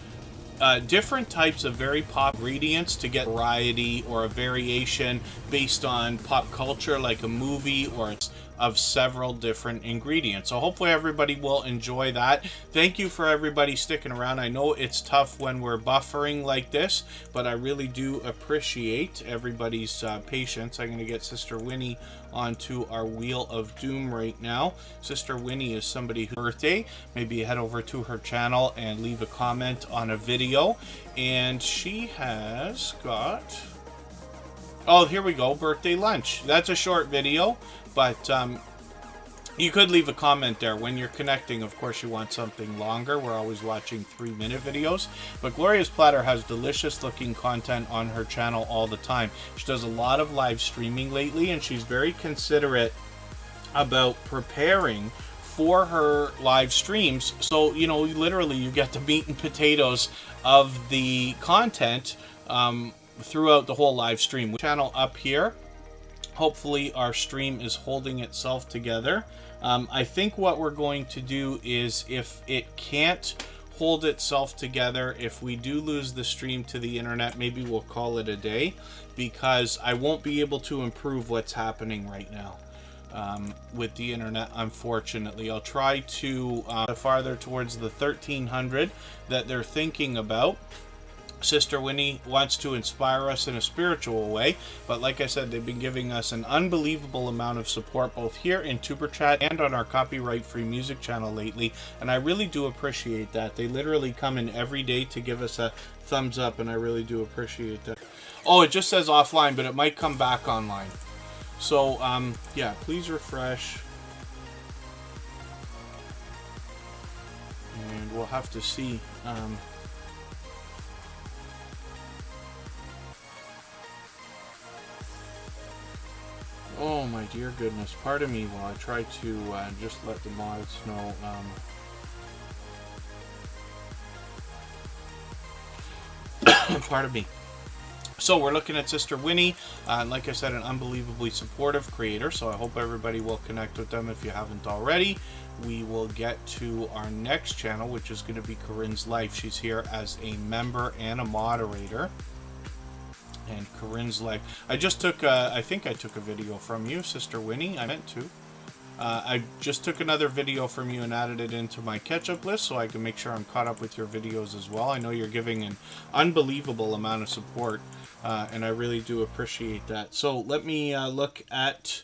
different types of very pop ingredients to get variety or a variation based on pop culture, like a movie or of several different ingredients. So hopefully everybody will enjoy that. Thank you for everybody sticking around. I know it's tough when we're buffering like this, but I really do appreciate everybody's patience. I'm going to get Sister Winnie onto our Wheel of Doom right now. Sister Winnie is somebody whose birthday. Maybe head over to her channel and leave a comment on a video. And she has got... Oh, here we go, birthday lunch. That's a short video, but you could leave a comment there. When you're connecting, of course, you want something longer. We're always watching 3-minute videos. But Gloria's Platter has delicious looking content on her channel all the time. She does a lot of live streaming lately, and she's very considerate about preparing for her live streams. So, you know, literally you get the meat and potatoes of the content throughout the whole live stream. Channel up here. Hopefully our stream is holding itself together. I think what we're going to do is, if it can't hold itself together, if we do lose the stream to the internet, maybe we'll call it a day, because I won't be able to improve what's happening right now with the internet, unfortunately. I'll try to farther towards the 1300 that they're thinking about. Sister Winnie wants to inspire us in a spiritual way, but like I said, they've been giving us an unbelievable amount of support both here in Superchat and on our copyright-free music channel lately, and I really do appreciate that. They literally come in every day to give us a thumbs up, and I really do appreciate that. Oh, it just says offline, but it might come back online. So, yeah, please refresh. And we'll have to see. Oh my dear goodness, pardon me while I try to just let the mods know. Pardon me. So we're looking at Sister Winnie, like I said, an unbelievably supportive creator, so I hope everybody will connect with them if you haven't already. We will get to our next channel, which is going to be Corinne's Life. She's here as a member and a moderator. And Corinne's Life. I just took, I think I took a video from you, Sister Winnie. I meant to. I just took another video from you and added it into my catch-up list so I can make sure I'm caught up with your videos as well. I know you're giving an unbelievable amount of support, and I really do appreciate that. So let me look at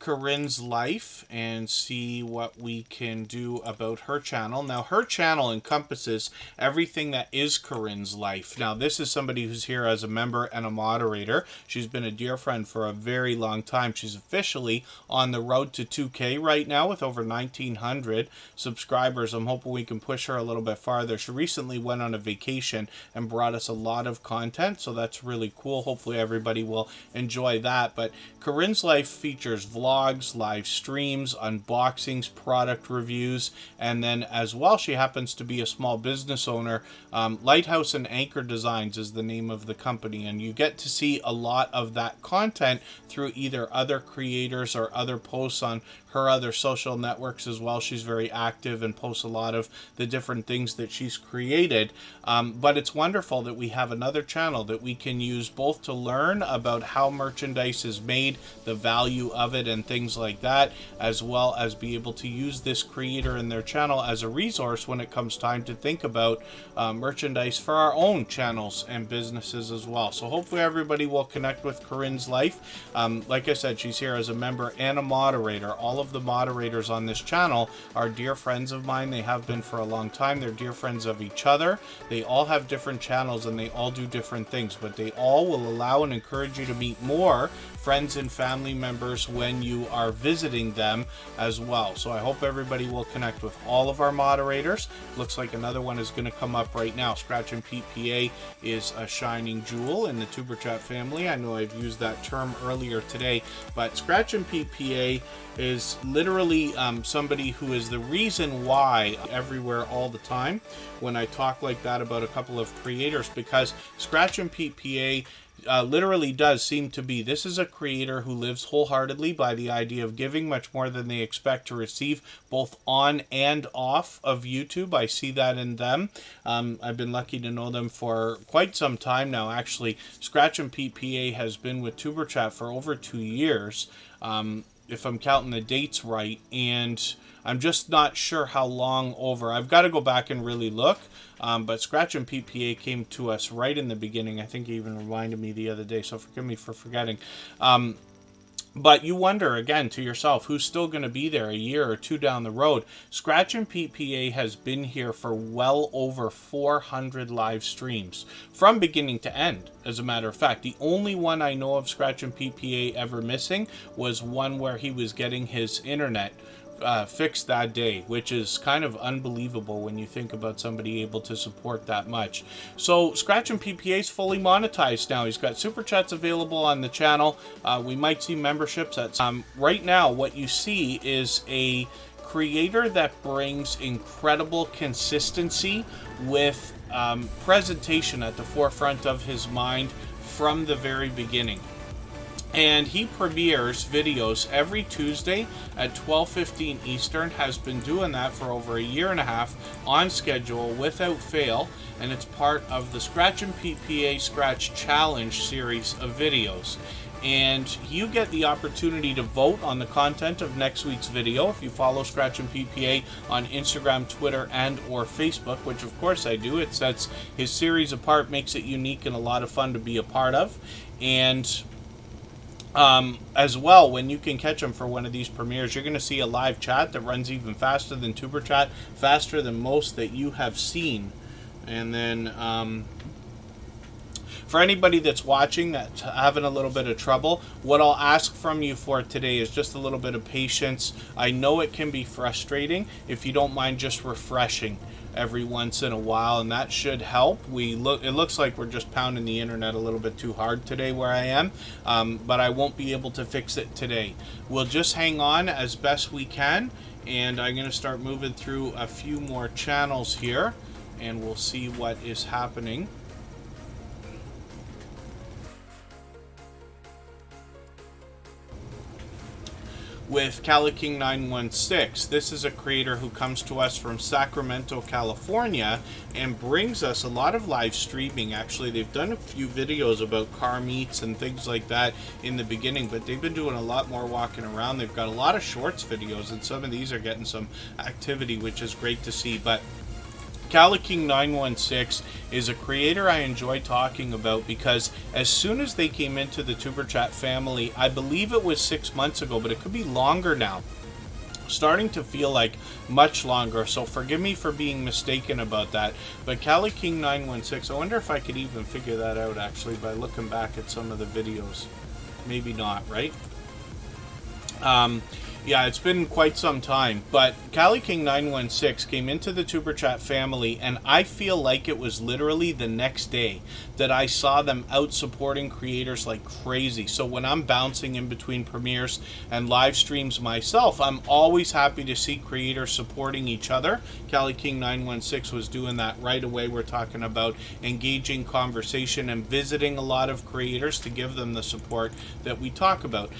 Corinne's Life and see what we can do about her channel. Now, her channel encompasses everything that is Corinne's Life. Now, this is somebody who's here as a member and a moderator. She's been a dear friend for a very long time. She's officially on the road to 2K right now with over 1,900 subscribers. I'm hoping we can push her a little bit farther. She recently went on a vacation and brought us a lot of content, so that's really cool. Hopefully everybody will enjoy that. But Corinne's Life features vlogs, live streams, unboxings, product reviews, and then as well, she happens to be a small business owner. Lighthouse and Anchor Designs is the name of the company, and you get to see a lot of that content through either other creators or other posts on her other social networks as well. She's very active and posts a lot of the different things that she's created. But it's wonderful that we have another channel that we can use both to learn about how merchandise is made, the value of it, and things like that, as well as be able to use this creator and their channel as a resource when it comes time to think about merchandise for our own channels and businesses as well. So hopefully everybody will connect with Corinne's Life. Like I said, she's here as a member and a moderator. All of the moderators on this channel are dear friends of mine. They have been for a long time. They're dear friends of each other. They all have different channels and they all do different things, but they all will allow and encourage you to meet more friends and family members when you are visiting them as well. So I hope everybody will connect with all of our moderators. Looks like another one is going to come up right now. Scratch and PPA is a shining jewel in the Superchat family. I know I've used that term earlier today, but Scratch and PPA is literally somebody who is the reason why everywhere all the time when I talk like that about a couple of creators, because Scratch and PPA literally does seem to be, this is a creator who lives wholeheartedly by the idea of giving much more than they expect to receive, both on and off of YouTube. I see that in them. I've been lucky to know them for quite some time now. Actually, Scratch and PPA has been with Tuberchat for over 2 years. if I'm counting the dates right, and I'm just not sure how long over. I've got to go back and really look. But Scratch and PPA came to us right in the beginning. I think he even reminded me the other day, so forgive me for forgetting. But you wonder, again, to yourself, who's still going to be there a year or two down the road? Scratch and PPA has been here for well over 400 live streams, from beginning to end, as a matter of fact. The only one I know of Scratch and PPA ever missing was one where he was getting his internet fixed that day, which is kind of unbelievable when you think about somebody able to support that much. So Scratch and PPA is fully monetized now. He's got super chats available on the channel. We might see memberships at right now. What you see is a creator that brings incredible consistency with presentation at the forefront of his mind from the very beginning. And he premieres videos every Tuesday at 12:15 Eastern, has been doing that for over a year and a half on schedule without fail, and it's part of the Scratch and PPA Scratch Challenge series of videos. And you get the opportunity to vote on the content of next week's video if you follow Scratch and PPA on Instagram, Twitter, and or Facebook, which of course I do. It sets his series apart, makes it unique and a lot of fun to be a part of. And as well, when you can catch them for one of these premieres, you're going to see a live chat that runs even faster than Tuber Chat, faster than most that you have seen. And then for anybody that's watching that's having a little bit of trouble, what I'll ask from you for today is just a little bit of patience. I know it can be frustrating. If you don't mind just refreshing every once in a while, and that should help. It looks like we're just pounding the internet a little bit too hard today where I am, but I won't be able to fix it today. We'll just hang on as best we can, and I'm going to start moving through a few more channels here, and we'll see what is happening. With CaliKing916. This is a creator who comes to us from Sacramento, California, and brings us a lot of live streaming. Actually, they've done a few videos about car meets and things like that in the beginning, but they've been doing a lot more walking around. They've got a lot of shorts videos, and some of these are getting some activity, which is great to see. But CaliKing916 is a creator I enjoy talking about because as soon as they came into the Tuber Chat family, I believe it was 6 months ago, but it could be longer now. Starting to feel like much longer, so forgive me for being mistaken about that. But CaliKing916, I wonder if I could even figure that out actually by looking back at some of the videos. Maybe not, right? Yeah, it's been quite some time, but CaliKing916 came into the Tuber Chat family, and I feel like it was literally the next day that I saw them out supporting creators like crazy. So when I'm bouncing in between premieres and live streams myself, I'm always happy to see creators supporting each other. CaliKing916 was doing that right away. We're talking about engaging conversation and visiting a lot of creators to give them the support that we talk about.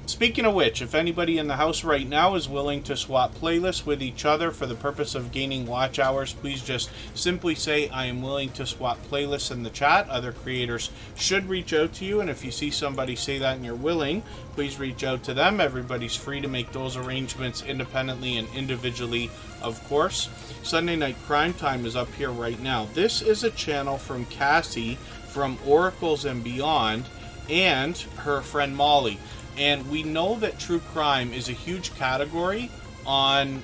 Speaking of which, if anybody in the house right now is willing to swap playlists with each other for the purpose of gaining watch hours, please just simply say I am willing to swap playlists in the chat. Other creators should reach out to you, and if you see somebody say that and you're willing, please reach out to them. Everybody's free to make those arrangements independently and individually, of course. Sunday Night Crime Time is up here right now. This is a channel from Cassie from Oracles and Beyond and her friend Molly. And we know that true crime is a huge category on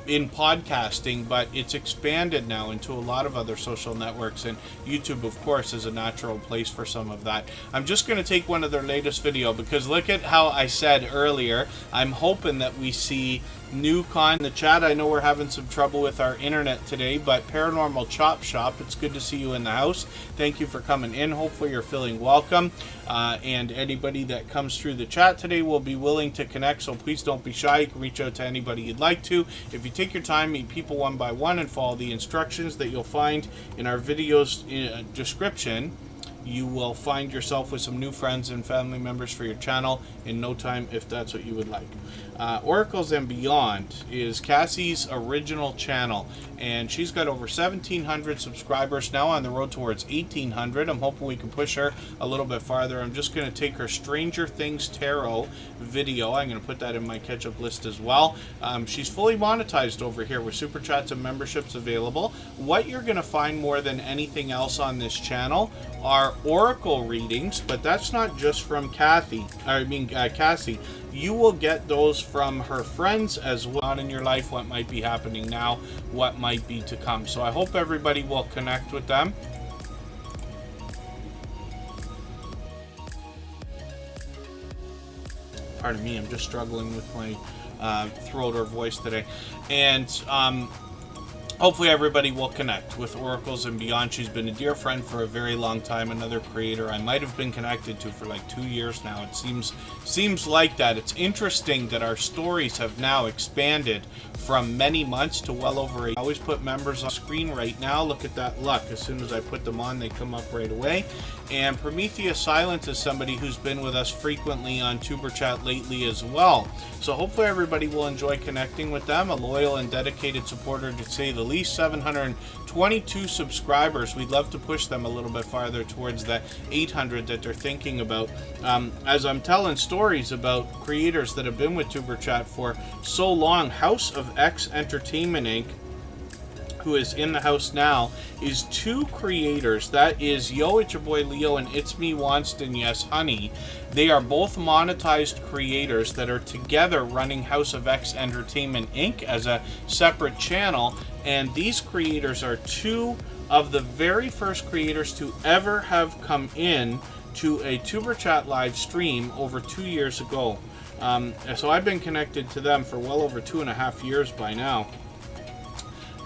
in podcasting, but it's expanded now into a lot of other social networks, and YouTube, of course, is a natural place for some of that. I'm just going to take one of their latest video because look at how I said earlier, I'm hoping that we see new content in the chat. I know we're having some trouble with our internet today, but Paranormal Chop Shop, it's good to see you in the house. Thank you for coming in. Hopefully you're feeling welcome, and anybody that comes through the chat today will be willing to connect, so please don't be shy. You can reach out to anybody you'd like to. If you take your time, meet people one by one and follow the instructions that you'll find in our video's description, you will find yourself with some new friends and family members for your channel in no time, if that's what you would like. Oracles and Beyond is Cassie's original channel, and she's got over 1,700 subscribers now, on the road towards 1,800. I'm hoping we can push her a little bit farther. I'm just going to take her Stranger Things Tarot video. I'm going to put that in my catch-up list as well. She's fully monetized over here with super chats and memberships available. What you're going to find more than anything else on this channel are oracle readings, but that's not just from Cassie. You will get those from her friends as well, on in your life, what might be happening now, what might be to come. So I hope everybody will connect with them. Pardon me, I'm just struggling with my throat or voice today. And hopefully everybody will connect with Oracles and Beyond. She's been a dear friend for a very long time, another creator I might have been connected to for like 2 years now. It seems like that. It's interesting that our stories have now expanded from many months to well over I always put members on screen right now. Look at that luck. As soon as I put them on, they come up right away. And Prometheus Silence is somebody who's been with us frequently on Tuber Chat lately as well. So hopefully everybody will enjoy connecting with them. A loyal and dedicated supporter, to say the least. 722 subscribers. We'd love to push them a little bit farther towards that 800 that they're thinking about. As I'm telling stories about creators that have been with Tuber Chat for so long, House of X Entertainment Inc., who is in the house now, is two creators. That is Yo, it's your boy Leo, and It's Me Wanston, Yes Honey. They are both monetized creators that are together running House of X Entertainment Inc. as a separate channel, and these creators are two of the very first creators to ever have come in to a Tuber Chat live stream over 2 years ago. So I've been connected to them for well over 2.5 years by now.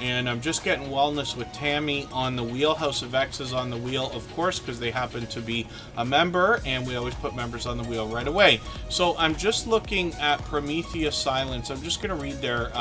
And I'm just getting Wellness with Tammy on the wheel. House of X is on the wheel, of course, because they happen to be a member, and we always put members on the wheel right away. So I'm just looking at Prometheus Silence. I'm just going to read their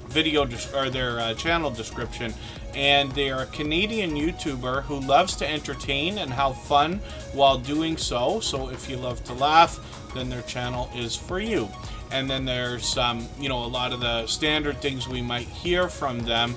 their channel description. And they are a Canadian YouTuber who loves to entertain and have fun while doing so. So if you love to laugh, then their channel is for you. And then there's a lot of the standard things we might hear from them,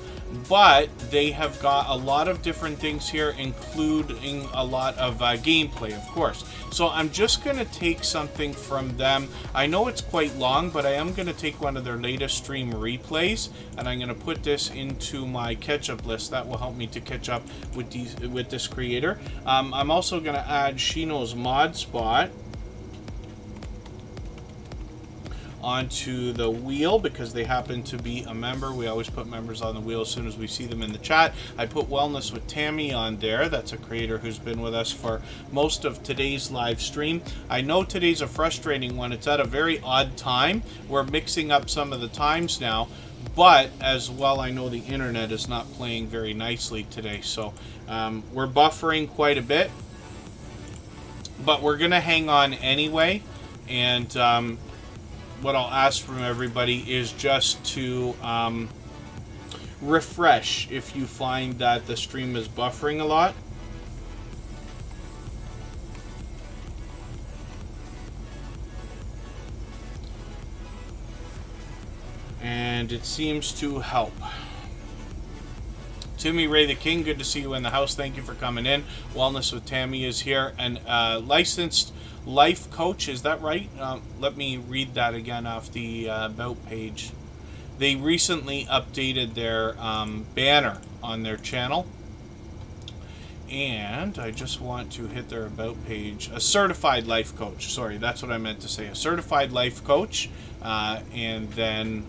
but they have got a lot of different things here, including a lot of gameplay, of course. So I'm just going to take something from them. I know it's quite long, but I am going to take one of their latest stream replays, and I'm going to put this into my catch-up list. That will help me to catch up with this creator. I'm also going to add Shino's mod spot onto the wheel because they happen to be a member. We always put members on the wheel as soon as we see them in the chat. I put Wellness with Tammy on there. That's a creator who's been with us for most of today's live stream. I know today's a frustrating one. It's at a very odd time. We're mixing up some of the times now, but as well, I know the internet is not playing very nicely today, so we're buffering quite a bit, but we're gonna hang on anyway. And what I'll ask from everybody is just to refresh if you find that the stream is buffering a lot. And it seems to help. Timmy Ray the King, good to see you in the house. Thank you for coming in. Wellness with Tammy is here. And licensed life coach, is that right? Let me read that again off the about page. They recently updated their banner on their channel, and I just want to hit their about page. A certified life coach, sorry, that's what I meant to say. A certified life coach, and then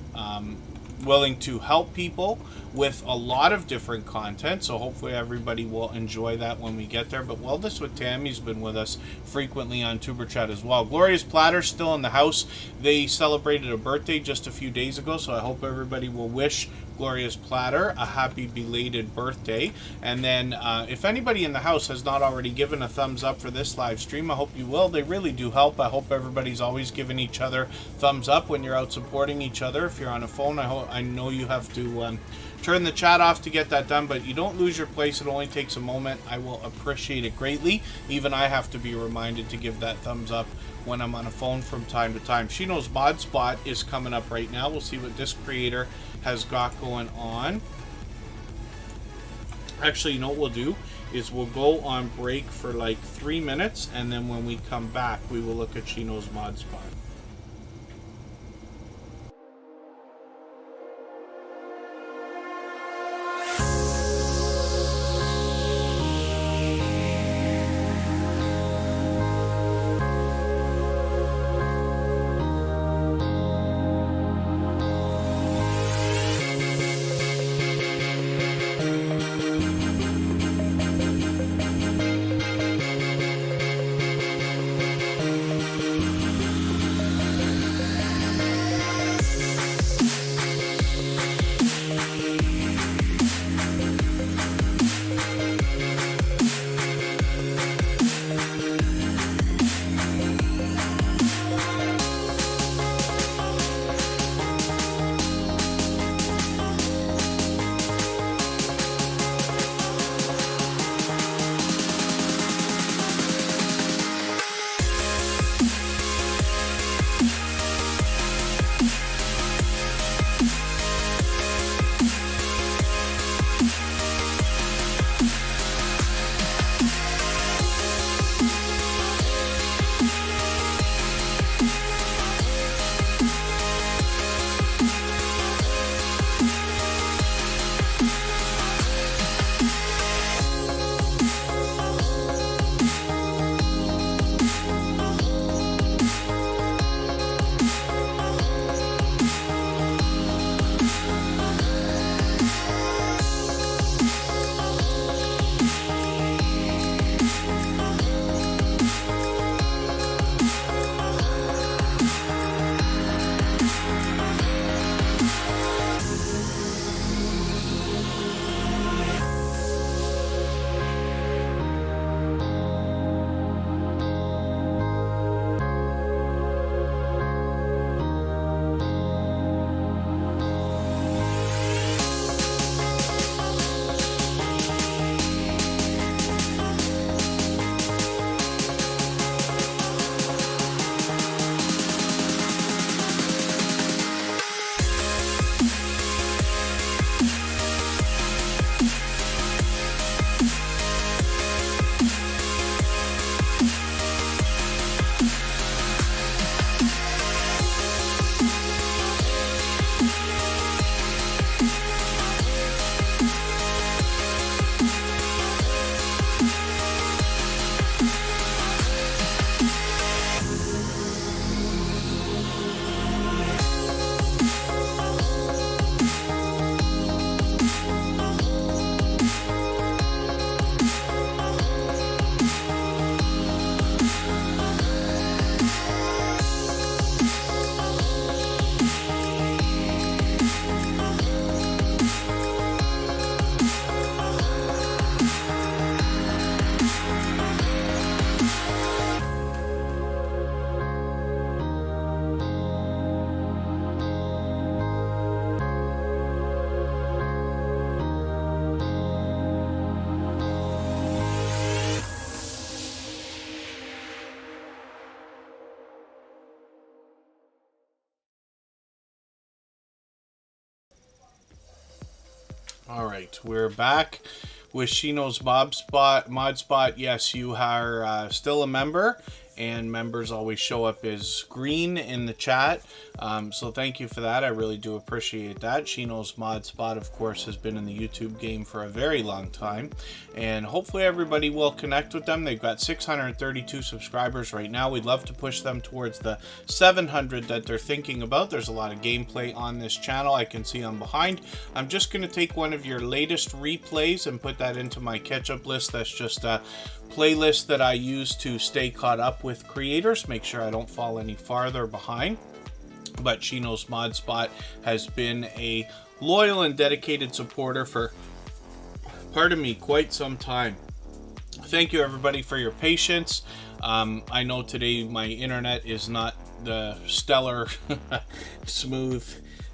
willing to help people with a lot of different content, so hopefully everybody will enjoy that when we get there. But Wellness with Tammy's been with us frequently on Tuber Chat as well. Glorious Platter still in the house. They celebrated a birthday just a few days ago, so I hope everybody will wish Glorious Platter a happy belated birthday. And then if anybody in the house has not already given a thumbs up for this live stream, I hope you will. They really do help. I hope everybody's always giving each other thumbs up when you're out supporting each other. If you're on a phone, I know you have to turn the chat off to get that done, but you don't lose your place. It only takes a moment. I will appreciate it greatly. Even I have to be reminded to give that thumbs up when I'm on a phone from time to time. She Knows Mod Spot is coming up right now. We'll see what this creator has got going on. Actually, you know what we'll do is we'll go on break for like 3 minutes, and then when we come back, we will look at She Knows Mod Spot. All right, we're back with She Knows Mod Spot. Yes, you are still a member, and members always show up as green in the chat. So thank you for that. I really do appreciate that. She Knows Mod Spot, of course, has been in the YouTube game for a very long time, and hopefully everybody will connect with them. They've got 632 subscribers right now. We'd love to push them towards the 700 that they're thinking about. There's a lot of gameplay on this channel. I can see I'm behind. I'm just going to take one of your latest replays and put that into my catch-up list. That's just a playlist that I use to stay caught up with creators, make sure I don't fall any farther behind. But She Knows Mod Spot has been a loyal and dedicated supporter for, pardon me, quite some time. Thank you everybody for your patience. I know today my internet is not the stellar smooth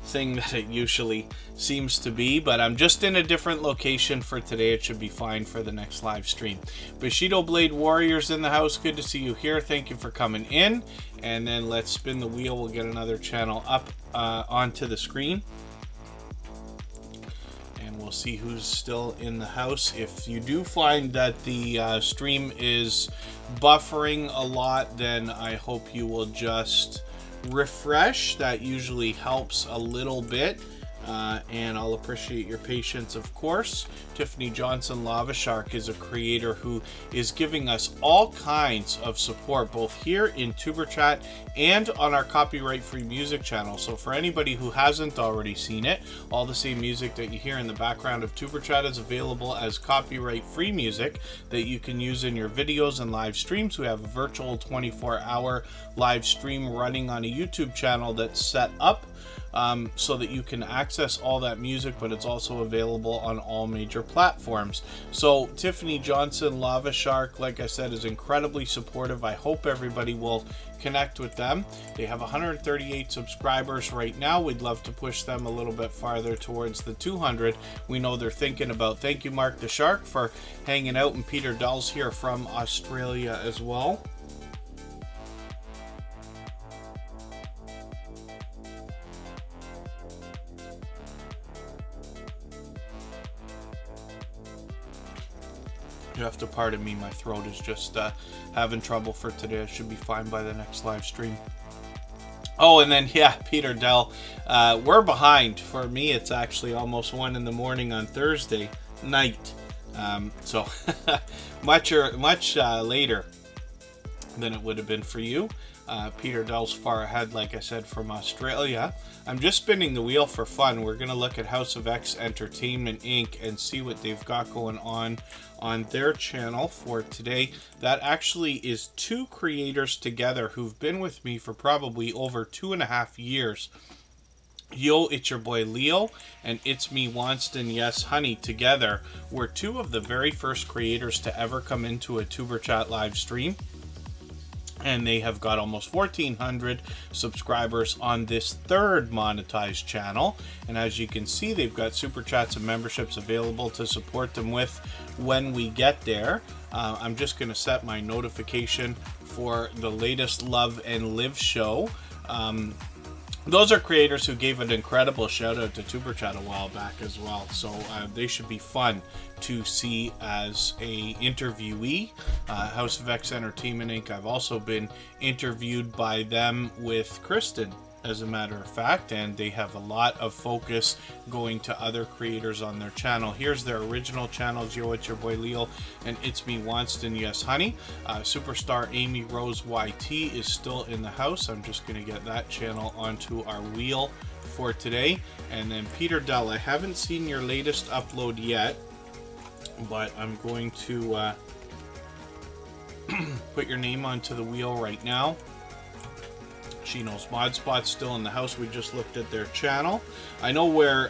thing that it usually seems to be, but I'm just in a different location for today. It should be fine for the next live stream. Bushido Blade Warriors in the house, good to see you here. Thank you for coming in. And then let's spin the wheel. We'll get another channel up onto the screen, and we'll see who's still in the house. If you do find that the stream is buffering a lot, then I hope you will just refresh. That usually helps a little bit, and I'll appreciate your patience, of course. Tiffany Johnson Lava Shark is a creator who is giving us all kinds of support, both here in Tuber Chat and on our copyright-free music channel. So for anybody who hasn't already seen it, all the same music that you hear in the background of Tuber Chat is available as copyright-free music that you can use in your videos and live streams. We have a virtual 24-hour live stream running on a YouTube channel that's set up so that you can access all that music, but it's also available on all major platforms. So Tiffany Johnson Lava Shark, like I said, is incredibly supportive. I hope everybody will connect with them. They have 138 subscribers right now. We'd love to push them a little bit farther towards the 200. We know they're thinking about. Thank you, Mark the Shark, for hanging out, and Peter Dell's here from Australia as well. You have to pardon me, my throat is just having trouble for today. I should be fine by the next live stream. Oh, and then, yeah, Peter Dell, we're behind. For me, it's actually almost 1 in the morning on Thursday night. So much later than it would have been for you. Peter Dell's far ahead, like I said, from Australia. I'm just spinning the wheel for fun. We're going to look at House of X Entertainment Inc. and see what they've got going on their channel for today. That actually is 2 creators together who've been with me for probably over 2.5 years. Yo, it's your boy Leo, and it's me, Wanston, yes, honey. Together, we're 2 of the very first creators to ever come into a Tuber Chat live stream. And they have got almost 1,400 subscribers on this 3rd monetized channel. And as you can see, they've got super chats and memberships available to support them with when we get there. I'm just going to set my notification for the latest Love and Live show. Those are creators who gave an incredible shout out to Tuber Chat a while back as well. So they should be fun to see as a interviewee. House of X Entertainment Inc. I've also been interviewed by them with Kristen, as a matter of fact, and they have a lot of focus going to other creators on their channel. Here's their original channels. Yo, it's your boy Leo, and it's me, Wanston, yes, honey. Superstar Amy Rose YT is still in the house. I'm just going to get that channel onto our wheel for today. And then Peter Dell, I haven't seen your latest upload yet, but I'm going to put your name onto the wheel right now. She knows ModSpot's still in the house. We just looked at their channel. I know we're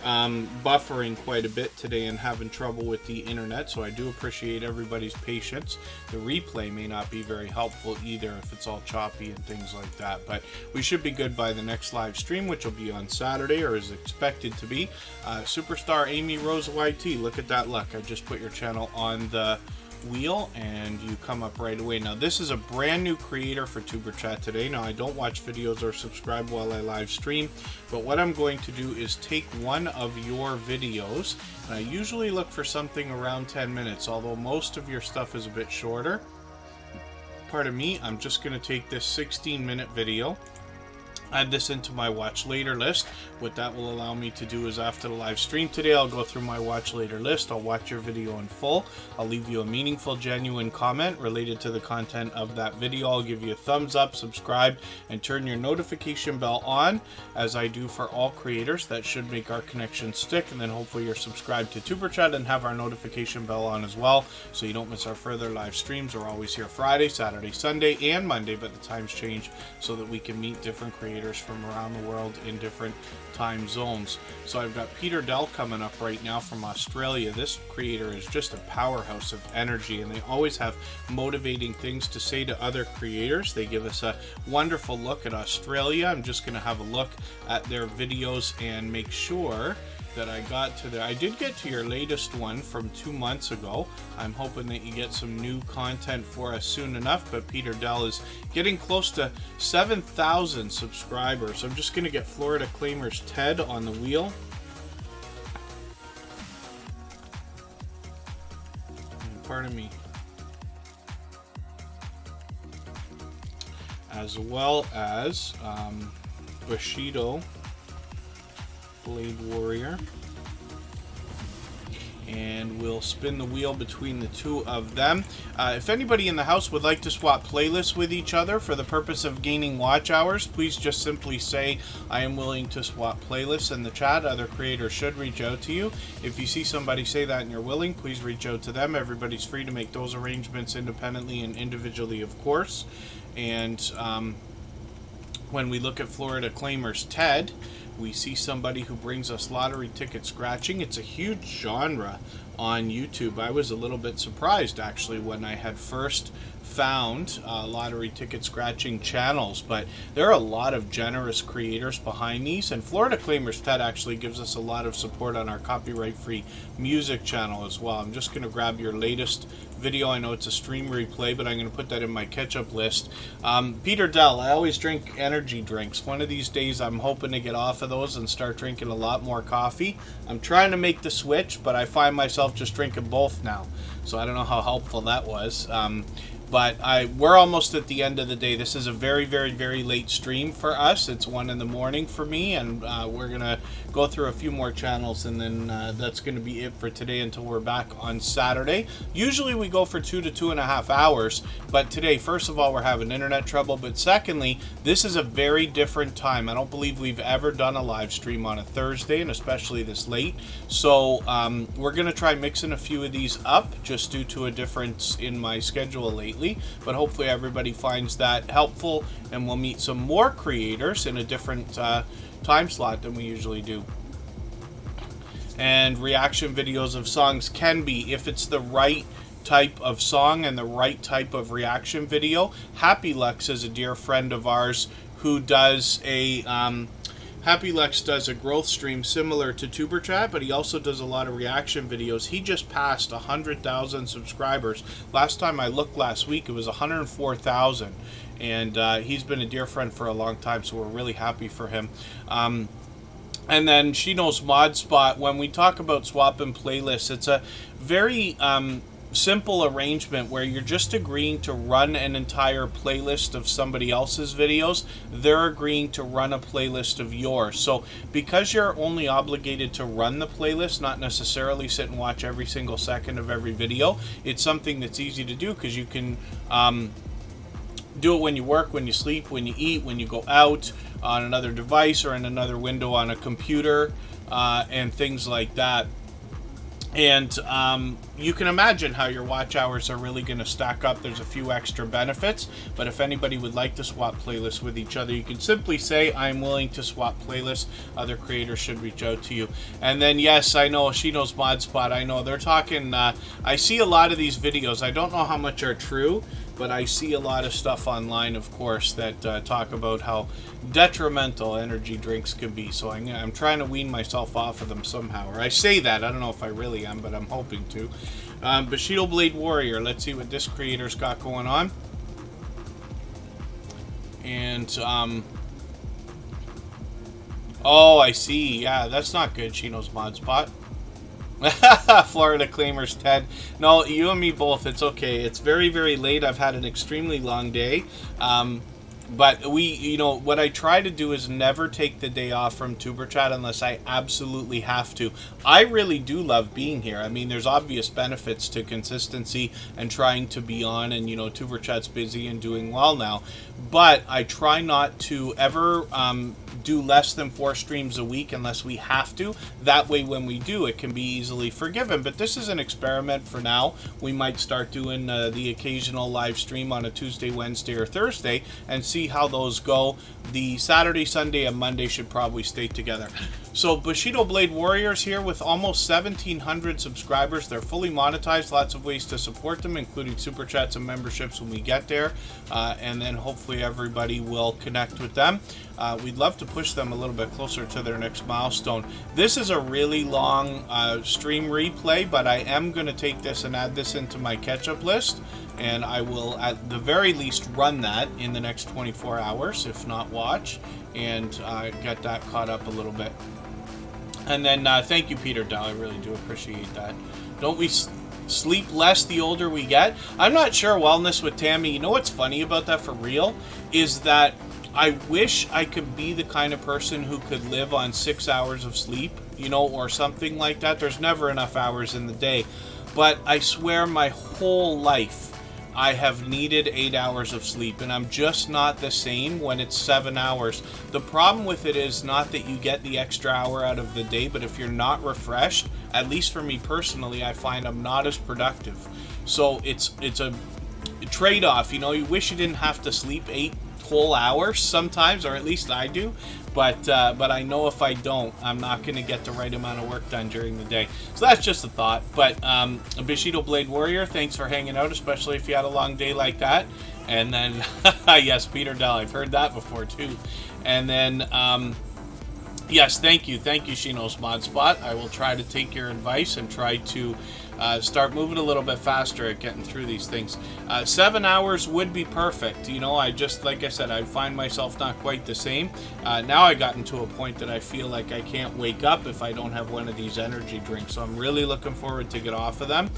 buffering quite a bit today and having trouble with the internet, so I do appreciate everybody's patience. The replay may not be very helpful either if it's all choppy and things like that, but we should be good by the next live stream, which will be on Saturday, or is expected to be. Superstar Amy Rose YT, look at that luck. I just put your channel on the wheel and you come up right away. Now this is a brand new creator for Tuber Chat today. Now I don't watch videos or subscribe while I live stream, but what I'm going to do is take one of your videos, and I usually look for something around 10 minutes, although most of your stuff is a bit shorter. Pardon me, I'm just going to take this 16-minute video, add this into my watch later list. What that will allow me to do is after the live stream today, I'll go through my watch later list. I'll watch your video in full. I'll leave you a meaningful, genuine comment related to the content of that video. I'll give you a thumbs up, subscribe, and turn your notification bell on, as I do for all creators. That should make our connection stick. And then hopefully you're subscribed to Tuber Chat and have our notification bell on as well, so you don't miss our further live streams. We're always here Friday, Saturday, Sunday, and Monday, but the times change so that we can meet different creators creators from around the world in different time zones. So I've got Peter Dell coming up right now from Australia. This creator is just a powerhouse of energy, and they always have motivating things to say to other creators. They give us a wonderful look at Australia. I'm just going to have a look at their videos and make sure that I got to I did get to your latest one from 2 months ago. I'm hoping that you get some new content for us soon enough, but Peter Dell is getting close to 7,000 subscribers. I'm just going to get Florida Claimers Ted on the wheel. Pardon me. As well as Bushido Blade Warrior, and we'll spin the wheel between the two of them. If anybody in the house would like to swap playlists with each other for the purpose of gaining watch hours, please just simply say I am willing to swap playlists in the chat. Other creators should reach out to you. If you see somebody say that and you're willing, please reach out to them. Everybody's free to make those arrangements independently and individually, of course. And when we look at Florida Claimers Ted, we see somebody who brings us lottery ticket scratching. It's a huge genre on YouTube. I was a little bit surprised actually when I had first found lottery ticket scratching channels, but there are a lot of generous creators behind these, and Florida Claimers Ted actually gives us a lot of support on our copyright-free music channel as well. I'm just going to grab your latest video. I know it's a stream replay, but I'm going to put that in my catch-up list. Peter Dell, I always drink energy drinks. One of these days I'm hoping to get off of those and start drinking a lot more coffee. I'm trying to make the switch, but I find myself just drinking both now, so I don't know how helpful that was. But we're almost at the end of the day. This is a very, very, very late stream for us. It's 1 in the morning for me, and we're going to go through a few more channels, and then that's going to be it for today until we're back on Saturday. Usually we go for 2 to 2.5 hours, but today, first of all, we're having internet trouble, but secondly, this is a very different time. I don't believe we've ever done a live stream on a Thursday, and especially this late. So we're going to try mixing a few of these up just due to a difference in my schedule lately. But hopefully everybody finds that helpful, and we'll meet some more creators in a different time slot than we usually do. And reaction videos of songs can be, if it's the right type of song and the right type of reaction video. Happy Lux is a dear friend of ours who does a Happy Lex does a growth stream similar to Superchat, but he also does a lot of reaction videos. He just passed 100,000 subscribers. Last time I looked last week, it was 104,000. And he's been a dear friend for a long time, so we're really happy for him. And then She Knows Mod Spot. When we talk about swapping playlists, it's a very simple arrangement where you're just agreeing to run an entire playlist of somebody else's videos. They're agreeing to run a playlist of yours. So because you're only obligated to run the playlist, not necessarily sit and watch every single second of every video, it's something that's easy to do because you can do it when you work, when you sleep, when you eat, when you go out on another device or in another window on a computer, and things like that. And you can imagine how your watch hours are really going to stack up. There's a few extra benefits, but if anybody would like to swap playlists with each other, you can simply say, I'm willing to swap playlists. Other creators should reach out to you. And then, yes, I know, She Knows Mod Spot, I know, they're talking, I see a lot of these videos. I don't know how much are true, but I see a lot of stuff online, of course, that talk about how detrimental energy drinks can be. So I'm trying to wean myself off of them somehow. Or I say that. I don't know if I really am, but I'm hoping to. Bushido Blade Warrior. Let's see what this creator's got going on. And, oh, I see. Yeah, that's not good, She Knows Mod Spot. Florida Claimers Ted. No, you and me both. It's okay. It's very, very late. I've had an extremely long day. But you know, what I try to do is never take the day off from Superchat unless I absolutely have to. I really do love being here. I mean, there's obvious benefits to consistency and trying to be on, and, you know, Superchat's busy and doing well now. But I try not to ever do less than 4 streams a week unless we have to. That way, when we do, it can be easily forgiven. But this is an experiment for now. We might start doing the occasional live stream on a Tuesday, Wednesday, or Thursday and see see how those go. The Saturday, Sunday, and Monday should probably stay together. So Bushido Blade Warriors here with almost 1,700 subscribers. They're fully monetized. Lots of ways to support them, including super chats and memberships when we get there. And then hopefully everybody will connect with them. We'd love to push them a little bit closer to their next milestone. This is a really long stream replay, but I am going to take this and add this into my catch-up list. And I will, at the very least, run that in the next 24 hours, if not watch, and get that caught up a little bit. And then thank you, Peter Dow. I really do appreciate that. Don't we sleep less the older we get? I'm not sure. Wellness with Tammy. You know what's funny about that for real? Is that I wish I could be the kind of person who could live on 6 hours of sleep, you know, or something like that. There's never enough hours in the day. But I swear my whole life I have needed 8 hours of sleep, and I'm just not the same when it's 7 hours. The problem with it is not that you get the extra hour out of the day, but if you're not refreshed, at least for me personally, I find I'm not as productive. So it's a trade-off, you know. You wish you didn't have to sleep 8 whole hours sometimes, or at least I do, but I know if I don't, I'm not going to get the right amount of work done during the day. So that's just a thought. But Bushido Blade Warrior, thanks for hanging out, especially if you had a long day like that. And then yes, Peter Dell, I've heard that before too. And then yes, thank you Shino's Mod Spot. I will try to take your advice and try to start moving a little bit faster at getting through these things. 7 hours would be perfect. You know, I just, like I said, I find myself not quite the same. Now I gotten to a point that I feel like I can't wake up if I don't have one of these energy drinks. So I'm really looking forward to get off of them.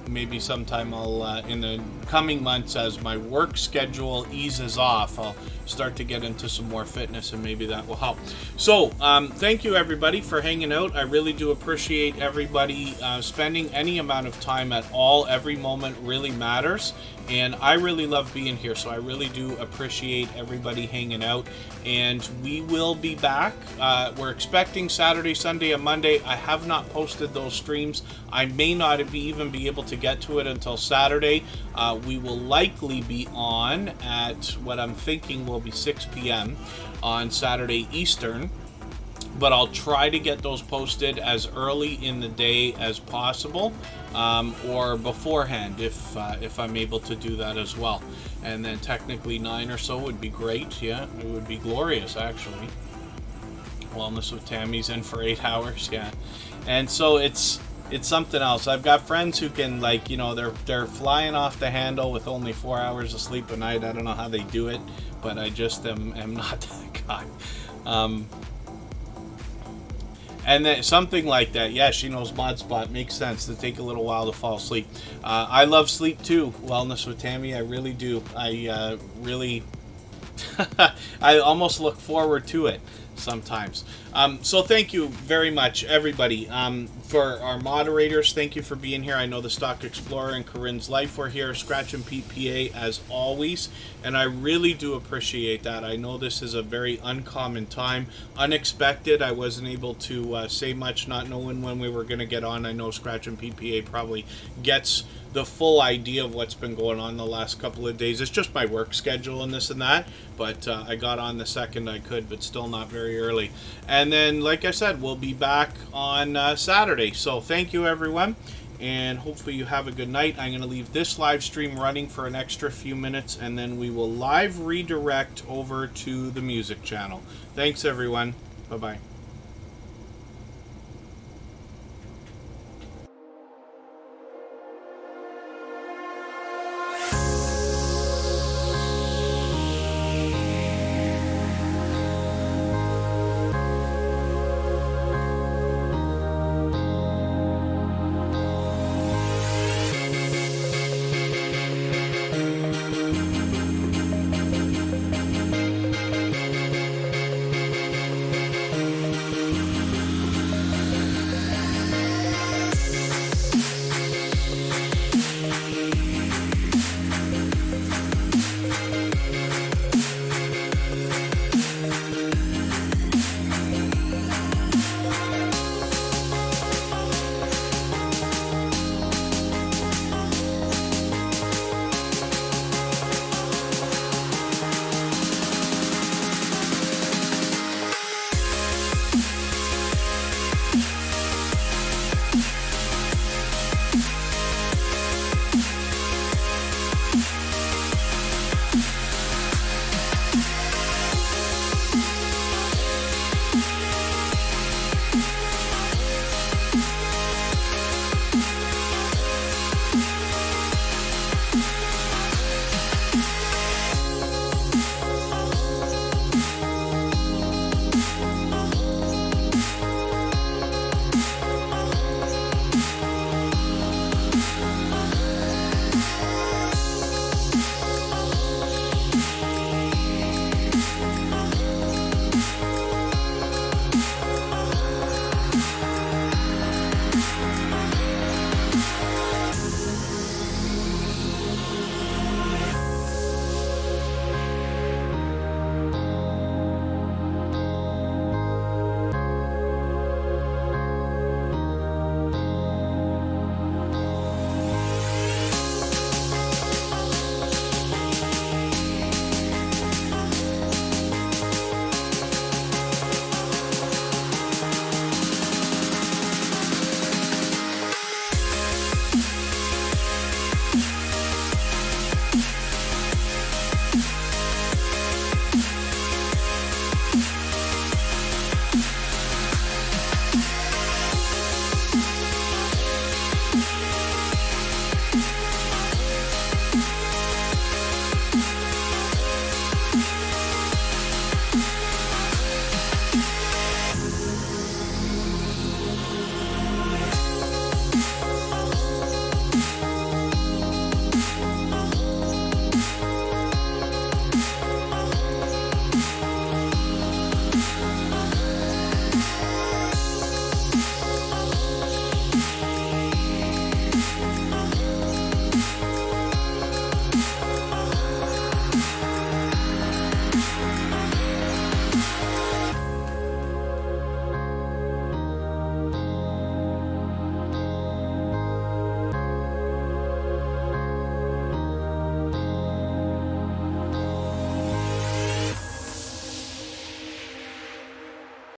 Maybe sometime I'll, in the coming months, as my work schedule eases off, I'll start to get into some more fitness, and maybe that will help. So thank you everybody for hanging out. I really do appreciate everybody spending any amount of time at all. Every moment really matters, and I really love being here, so I really do appreciate everybody hanging out. And we will be back. We're expecting Saturday, Sunday, and Monday. I have not posted those streams. I may not even be able to get to it until Saturday. We will likely be on at what I'm thinking will be 6 p.m. on Saturday Eastern. But I'll try to get those posted as early in the day as possible, or beforehand if I'm able to do that as well. And then technically 9 or so would be great. Yeah, it would be glorious actually. Wellness with Tammy's in for 8 hours. Yeah, and so it's something else. I've got friends who can, like, you know, they're flying off the handle with only 4 hours of sleep a night. I don't know how they do it, but I just am not that guy. And then something like that, yeah, Shino's Mod Spot makes sense to take a little while to fall asleep. I love sleep too, Wellness with Tammy, I really do. I really, I almost look forward to it sometimes. So thank you very much, everybody. For our moderators, thank you for being here. I know the Stock Explorer and Corinne's Life were here. Scratch and PPA as always, and I really do appreciate that. I know this is a very uncommon time, unexpected. I wasn't able to say much, not knowing when we were going to get on. I know Scratch and PPA probably gets the full idea of what's been going on the last couple of days. It's just my work schedule and this and that, but I got on the second I could, but still not very early. And then, like I said, we'll be back on Saturday. So thank you, everyone, and hopefully you have a good night. I'm going to leave this live stream running for an extra few minutes, and then we will live redirect over to the music channel. Thanks, everyone. Bye-bye.